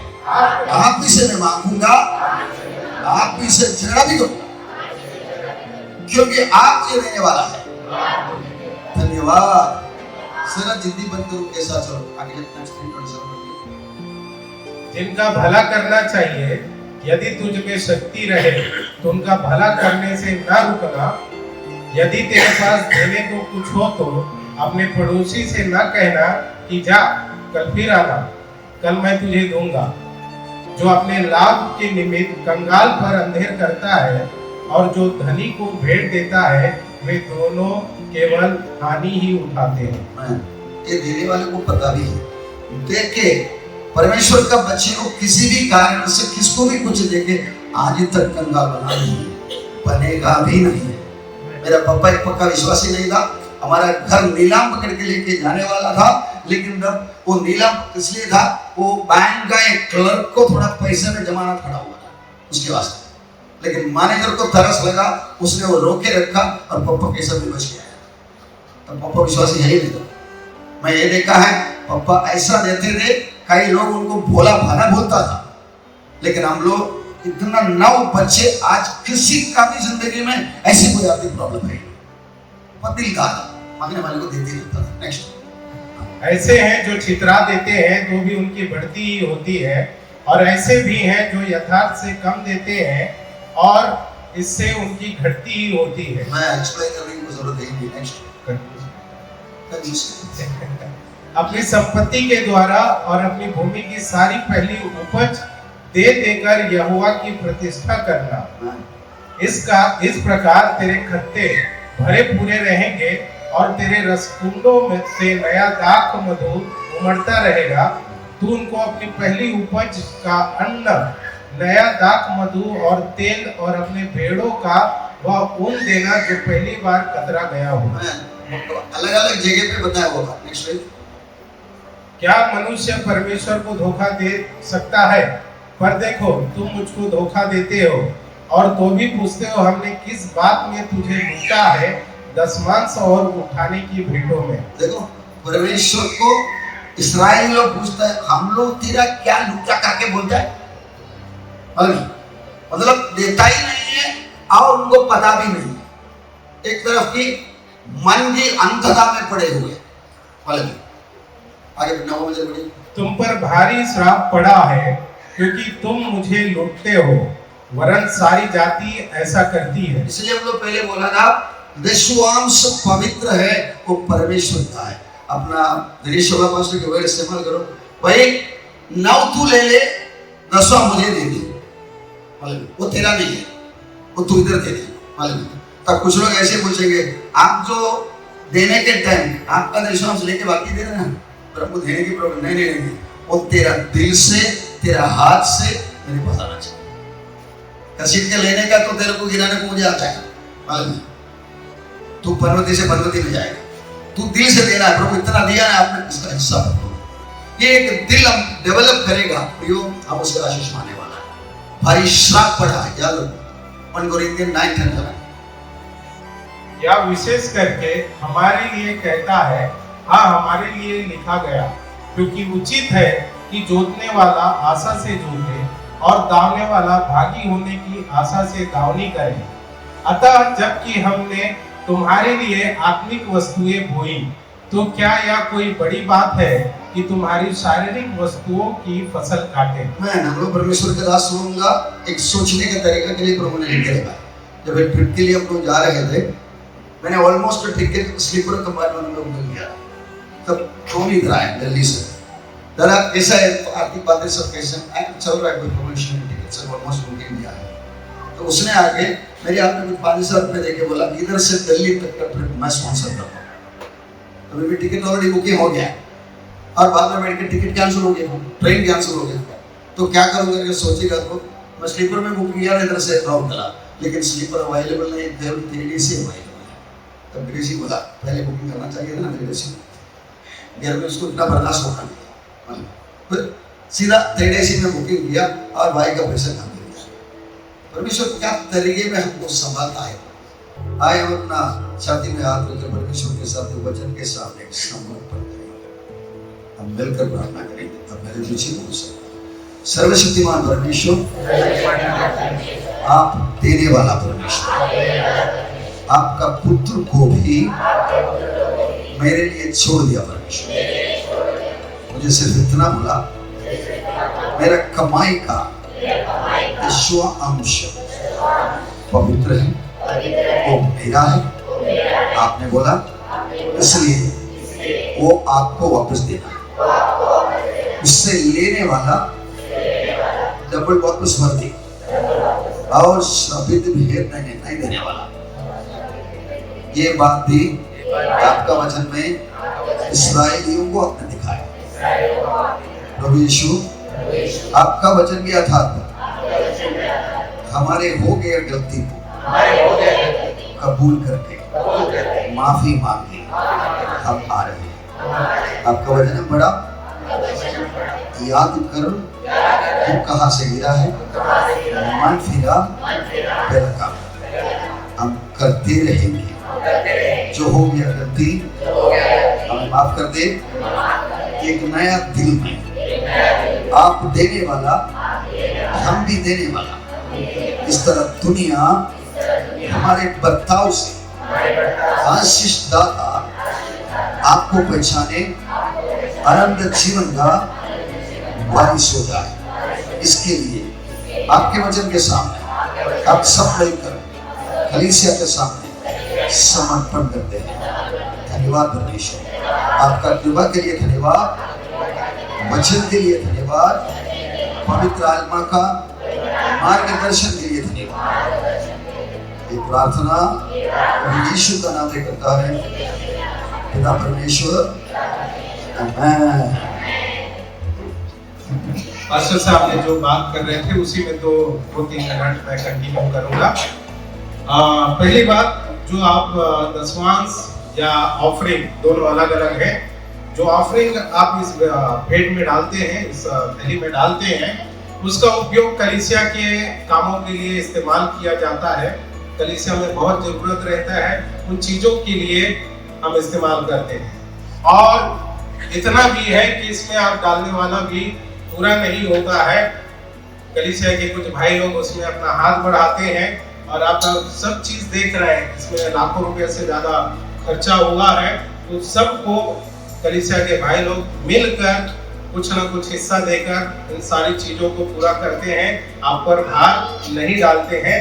आप ही से मैं मांगूंगा, आप ही से झगड़ा भी करूंगा, क्योंकि आप ये देने वाला है। धन्यवाद। जरा जिद्दी बन करो के साथ चलो आगे नेक्स्ट 327 जिनका भला करना चाहिए, यदि तुझ में शक्ति रहे तो उनका भला करने से ना रुकना। यदि तेरे पास देने को कुछ हो तो अपने पड़ोसी से ना कहना कि जा कल फिर आना, कल मैं तुझे दूंगा। जो अपने लाभ के निमित्त कंगाल पर अंधेर करता है और जो धनी को भेंट देता है, वे दोनों केवल हानि ही उठाते हैं। ये देने वाले को पता भी है, देख के परमेश्वर का बच्चे को किसी भी कारण से किसको भी कुछ देके आज तक कंगाल बना नहीं, बनेगा भी नहीं। मेरा पापा एक पक्का विश्वासी नहीं था, हमारा घर नीलाम पकड़ के लेके जाने वाला था, लेकिन जब वो नीलाम इसलिए था, वो बैंक का एक क्लर्क को थोड़ा पैसे में जमानत खड़ा हुआ था उसके वास्ते, लेकिन मैनेजर को तरस लगा, उसने वो रोके रखा और पापा कैसे भी बच गया। तो पापा विश्वासी है ही नहीं था। मैं ये देखा है पापा ऐसा देते थे, कई लोग उनको भोला भाला बोलता था, लेकिन हम लोग इतना 9 बच्चे, आज किसी का भी जिंदगी में ऐसी कोई आर्थिक प्रॉब्लम है दिल का मांगने वाले को देते रहता था। नेक्स्ट ऐसे हैं जो छितरा देते हैं तो भी उनकी बढ़ती ही होती है, और ऐसे भी हैं जो यथार्थ से कम देते हैं और इससे उनकी घटती ही होती है। मैं एक्सप्लेन करने की जरूरत नहीं। नेक्स्ट अपनी संपत्ति के द्वारा और अपनी भूमि की सारी पहली उपज दे देकर यहोवा की प्रतिष्ठा करना। इस प्रकार तेरे खत्ते भरे पूरे रहेंगे और तेरे रसकुंडों में से नया दाख मधु उमड़ता रहेगा। तू उनको अपनी पहली उपज का अन्न, नया दाख मधु और तेल और अपने भेड़ों का वह ऊन देना जो पहली बार कतरा गया हो। अलग अलग जगह पे बताया होगा। नेक्स्ट क्या मनुष्य परमेश्वर को धोखा दे सकता है? पर देखो तुम मुझको धोखा देते हो और तो भी पूछते हो हमने किस बात में तुझे लूटा है, दशमांश और उठाने की भेंटों में। देखो परमेश्वर को इस्राएल लोग पूछता है हम लोग तेरा क्या लूटा करके बोलता है, मतलब देता ही नहीं है और उनको पता भी नहीं। एक तरफ की मन की अंधता में पड़े हुए। आगे बढ़िए। तुम पर भारी श्राप पड़ा है क्योंकि तुम मुझे लूटते हो, वरन सारी जाति ऐसा करती है। इसलिए हम लोग पहले बोला था विश्वांश पवित्र है, वो परमेश्वर का है। अपना दिनेश्वर पास्टर के वर्ड इस्तेमाल करो, भाई 9 तू ले ले, 10वां मुझे दे दे, वो तेरा नहीं है, वो तू इधर दे दे। तब कुछ लोग ऐसे पूछेंगे, आप जो देने के टाइम आपका दशमांश लेके बाकी दे देना, प्रभु देने की प्रॉब्लम नहीं, नहीं, नहीं, वो तेरा दिल से, तेरा हाथ से मेरे पास आना चाहिए। कसीद के लेने का तो तेरे को गिराने को मुझे आता है, मालूम है, तू पर्वती से पर्वती में जाएगा, तू दिल से देना है, प्रभु इतना दिया है आपने, इसका हिस्सा रखो। ये एक दिल हम डेवलप करेगा, हम उसका आशीष पाने वाला है। भारी श्राप पड़ा है, याद रखो 1 कोरिन्थियन 9:10। या विशेष करके हमारे लिए कहता है, हाँ हमारे लिए लिखा गया, क्योंकि उचित है कि जोतने वाला आशा से जोते और दावने वाला भागी होने की आशा से दावनी करे। अतः जबकि हमने तुम्हारे लिए आत्मिक वस्तुएं बोई, तो क्या यह कोई बड़ी बात है कि तुम्हारी शारीरिक वस्तुओं की फसल काटे। मैं हम लोग परमेश्वर के दास सुनूंगा, एक सोचने के तरीके के लिए प्रभु ने लिखे रखा। जब एक ट्रिप के लिए हम लोग जा रहे थे, मैंने ऑलमोस्ट टिकट स्लीपर कंपार्टमेंट में बुक किया, तब कौन इधर आए दिल्ली से, दादा ऐसा है आर्थिक बातें सब कैसे चल रहा है, कोई प्रमोशन टिकट से ऑलमोस्ट बुकिंग किया है। तो उसने आके मेरे हाथ में कुछ 5,000 रुपए देके बोला, इधर से दिल्ली तक का ट्रिप मैं स्पॉन्सर करता हूँ। तो मेरी टिकट ऑलरेडी बुकिंग हो गया और बाद में मेरी टिकट कैंसिल हो गया, ट्रेन कैंसिल हो गया, तो क्या करूँगा करके सोचेगा, तो मैं स्लीपर में बुक किया, इधर से राउंड करा, लेकिन स्लीपर अवेलेबल नहीं, केवल 3 AC अवेलेबल है। तब मेरे सी बोला, पहले बुकिंग करना चाहिए था ना मेरे सी, मेरे में उसको इतना बर्दाश्त होता नहीं, फिर सीधा 3 AC में बुकिंग किया और भाई का पैसा कम दे दिया। परमेश्वर क्या तरीके में हमको संभालता है। आए हम अपना छाती में हाथ रखकर परमेश्वर के साथ वचन के सामने समर्पण करेंगे, हम मिलकर प्रार्थना करेंगे। अब मेरे पीछे बोल सकते, सर्वशक्तिमान परमेश्वर, आप देने वाला परमेश्वर, आपका पुत्र को भी मेरे लिए छोड़ दिया परमेश्वर। मुझे सिर्फ इतना बोला, मेरा कमाई का 1वां अंश पवित्र है, वो मेरा है, आपने बोला, इसलिए वो आपको वापस देना है। उससे लेने वाला डबल वापस भर दे और श्रापित भी नहीं देने वाला। ये बात भी आपका वचन में इस्राएलियों को आपने दिखाया। प्रभु यीशु, आपका वचन के आधार पर हमारे हो गए गलती को कबूल करके माफी मांगे हम आ रहे हैं। आपका वचन है बड़ा, याद करो तू कहाँ से गिरा है, मन फिरा फिर काम हम करते रहेंगे। जो हो गया गलती हमें माफ कर दे, एक नया दिल में आप देने वाला, हम भी देने वाला, इस तरह दुनिया हमारे बर्ताव से आशीष दाता आपको पहचाने, आनंद जीवन का वारिस हो जाए। इसके लिए आपके वचन के सामने आप सब मिलकर कलीसिया के सामने समर्पण करते हैं। धन्यवाद परमेश्वर, आपका कृपा के लिए धन्यवाद, वचन के लिए धन्यवाद, पवित्र आत्मा का मार्गदर्शन के लिए धन्यवाद। ये प्रार्थना यीशु का नाम से करता है पिता परमेश्वर, आमीन। पास्टर साहब ने जो बात कर रहे थे उसी में 2-3 मिनट मैं कंटिन्यू करूंगा। पहली बात, जो आप दशमांश या ऑफरिंग दोनों अलग अलग है। जो ऑफरिंग आप इस भेंट में डालते हैं, इस थैली में डालते हैं, उसका उपयोग कलीसिया के कामों के लिए इस्तेमाल किया जाता है। कलीसिया में बहुत जरूरत रहता है, उन चीजों के लिए हम इस्तेमाल करते हैं। और इतना भी है कि इसमें आप डालने वाला भी पूरा नहीं होता है। कलीसिया के कुछ भाई लोग उसमें अपना हाथ बढ़ाते हैं और आप सब चीज देख रहे हैं, इसमें लाखों रुपए से ज्यादा खर्चा हुआ है। तो सबको कलीसिया के भाई लोग मिलकर कुछ ना कुछ हिस्सा देकर इन सारी चीजों को पूरा करते हैं, आप पर भार नहीं डालते हैं।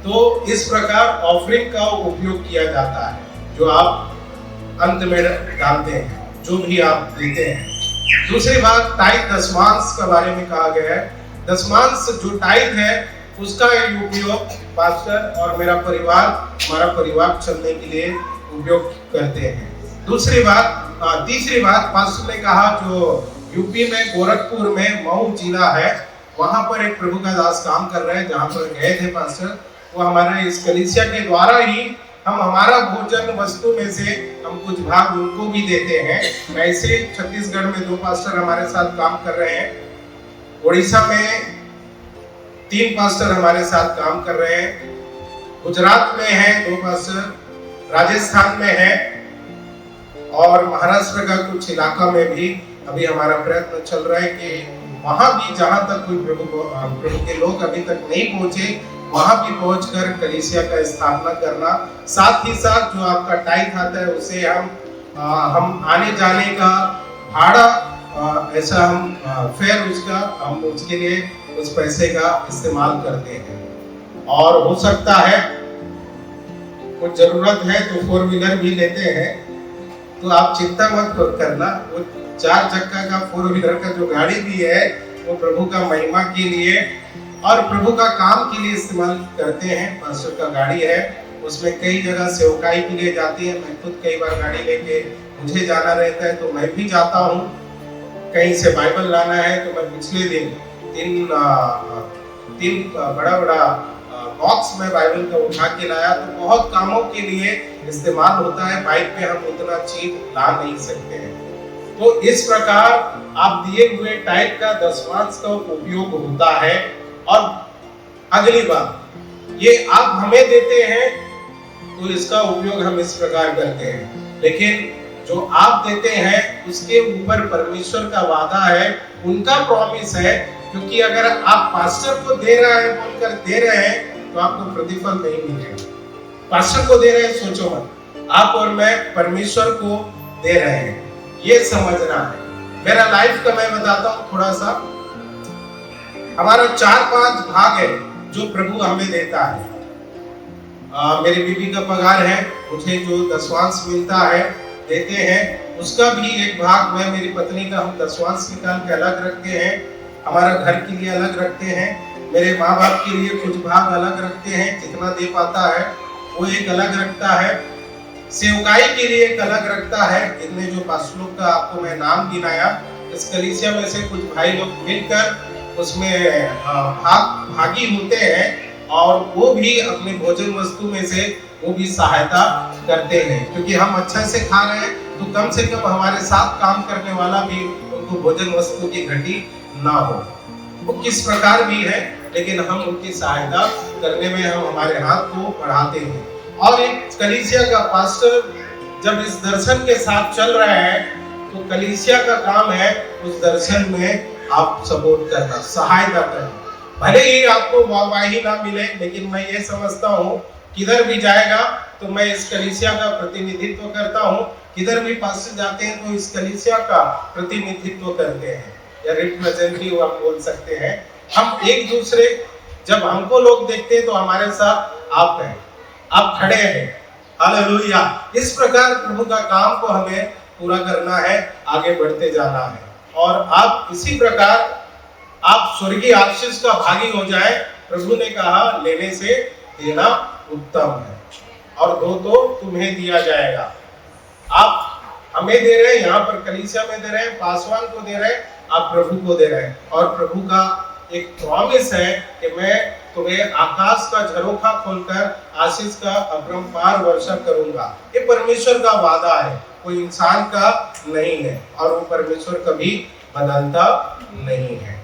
तो इस प्रकार ऑफरिंग का उपयोग किया जाता है, जो आप अंत में डालते हैं, जो भी आप देते हैं। दूसरी बात, टाइट दशमांश के बारे में कहा गया है। दशमांश जो टाइट है उसका उपयोग पास्टर और हमारा परिवार चलने के लिए उपयोग करते हैं। तीसरी बात, पास्टर ने कहा जो यूपी में गोरखपुर में मऊ जिला है, वहां पर एक प्रभु का दास काम कर रहे हैं, जहां पर गए थे पास्टर, वो हमारे इस कलीसिया के द्वारा ही हम हमारा भोजन वस्तु में से हम कुछ भाग उनको भी देते हैं। वैसे छत्तीसगढ़ में 2 पास्टर हमारे साथ काम कर रहे हैं, उड़ीसा में 3 पास्टर हमारे साथ काम कर रहे हैं, गुजरात में है 2 पास्टर, राजस्थान में है, और महाराष्ट्र का कुछ इलाका में भी अभी हमारा प्रयत्न चल रहा है कि वहां भी जहां तक कोई प्रभु के लोग अभी तक नहीं पहुंचे, वहां भी पहुंचकर कलीसिया का स्थापना करना। साथ ही साथ जो आपका टाइट आता है उसे हम आने जाने का भाड़ा, ऐसा हम फेयर उसका हम उसके लिए उस पैसे का इस्तेमाल करते हैं। और हो सकता है कुछ जरूरत है तो 4 व्हीलर भी लेते हैं, तो आप चिंता मत करना, वो 4 चक्का का 4 व्हीलर का जो गाड़ी भी है वो प्रभु का महिमा के लिए और प्रभु का काम के लिए इस्तेमाल करते हैं। पास्टर का गाड़ी है, उसमें कई जगह सेवकाई के लिए जाती है। मैं खुद कई बार गाड़ी लेके मुझे जाना रहता है तो मैं भी जाता हूँ। कहीं से बाइबल लाना है तो मैं पिछले दिन 3 बड़ा बॉक्स में बाइबल का उठा के लाया, तो बहुत कामों के लिए इस्तेमाल होता है। बाइक पे हम उतना चीज ला नहीं सकते हैं। तो इस प्रकार आप दिए हुए टाइप का दशमांश का उपयोग होता है। और अगली बात, ये आप हमें देते हैं तो इसका उपयोग हम इस प्रकार करते हैं, लेकिन जो आप देते हैं उसके ऊपर परमेश्वर का वादा है, उनका प्रॉमिस है। क्योंकि अगर आप पास्टर को दे रहे हैं बोलकर दे रहे हैं तो आपको प्रतिफल नहीं मिलेगा। पास्टर को दे रहे हैं, सोचो मत, आप और मैं परमेश्वर को दे रहे हैं, ये समझना है। मेरा लाइफ का मैं बताता हूँ थोड़ा सा। हमारा 4-5 भाग है जो प्रभु हमें देता है। मेरी बीवी का पगार है, मुझे जो दशमांश मिलता है देते हैं, उसका भी एक भाग मैं, मेरी पत्नी का हम दशमांश निकाल के अलग रखते हैं। हमारा घर के लिए अलग रखते हैं, मेरे माँ बाप के लिए कुछ भाग अलग रखते हैं, जितना दे पाता है वो एक अलग रखता है। सेवकाई के लिए एक अलग रखता है। इतने जो पास्टरों का आपको मैं नाम गिनाया, इस कलीसिया में से कुछ भाई लोग मिलकर उसमें भागी होते हैं और वो भी अपने भोजन वस्तु में से वो भी सहायता करते हैं। क्योंकि हम अच्छा से खा रहे हैं तो कम से कम हमारे साथ काम करने वाला भी उनको भोजन वस्तु की घटी ना हो। वो किस प्रकार भी है, लेकिन हम उनकी सहायता करने में हम हमारे हाथ को बढ़ाते हैं। और एक कलीसिया का पास्टर जब इस दर्शन के साथ चल रहा है तो कलीसिया का काम है उस दर्शन में आप सपोर्ट करना, सहायता करना। भले ही आपको वाहवाही ना मिले, लेकिन मैं ये समझता हूँ किधर भी जाएगा तो मैं इस कलीसिया का प्रतिनिधित्व करता हूँ। किधर भी पास्टर जाते हैं तो इस कलीसिया का प्रतिनिधित्व करते हैं, या रिप्रेजेंटेटिव आप बोल सकते हैं। हम एक दूसरे, जब हमको लोग देखते हैं तो हमारे साथ आप हैं, आप खड़े हैं। हालेलुया। इस प्रकार प्रभु का काम को हमें पूरा करना है, आगे बढ़ते जाना है। और आप इसी प्रकार आप स्वर्गीय आशीष का भागी हो जाए। प्रभु ने कहा लेने से देना उत्तम है, और दो तो तुम्हें दिया जाएगा। आप हमें दे रहे हैं, यहाँ पर कलीसिया में दे रहे हैं, पासवान को दे रहे हैं, आप प्रभु को दे रहे हैं। और प्रभु का एक प्रॉमिस है कि मैं तुम्हें आकाश का झरोखा खोलकर आशीष का अपरंपार वर्षा करूंगा। ये परमेश्वर का वादा है, कोई इंसान का नहीं है, और वो परमेश्वर कभी बदलता नहीं है।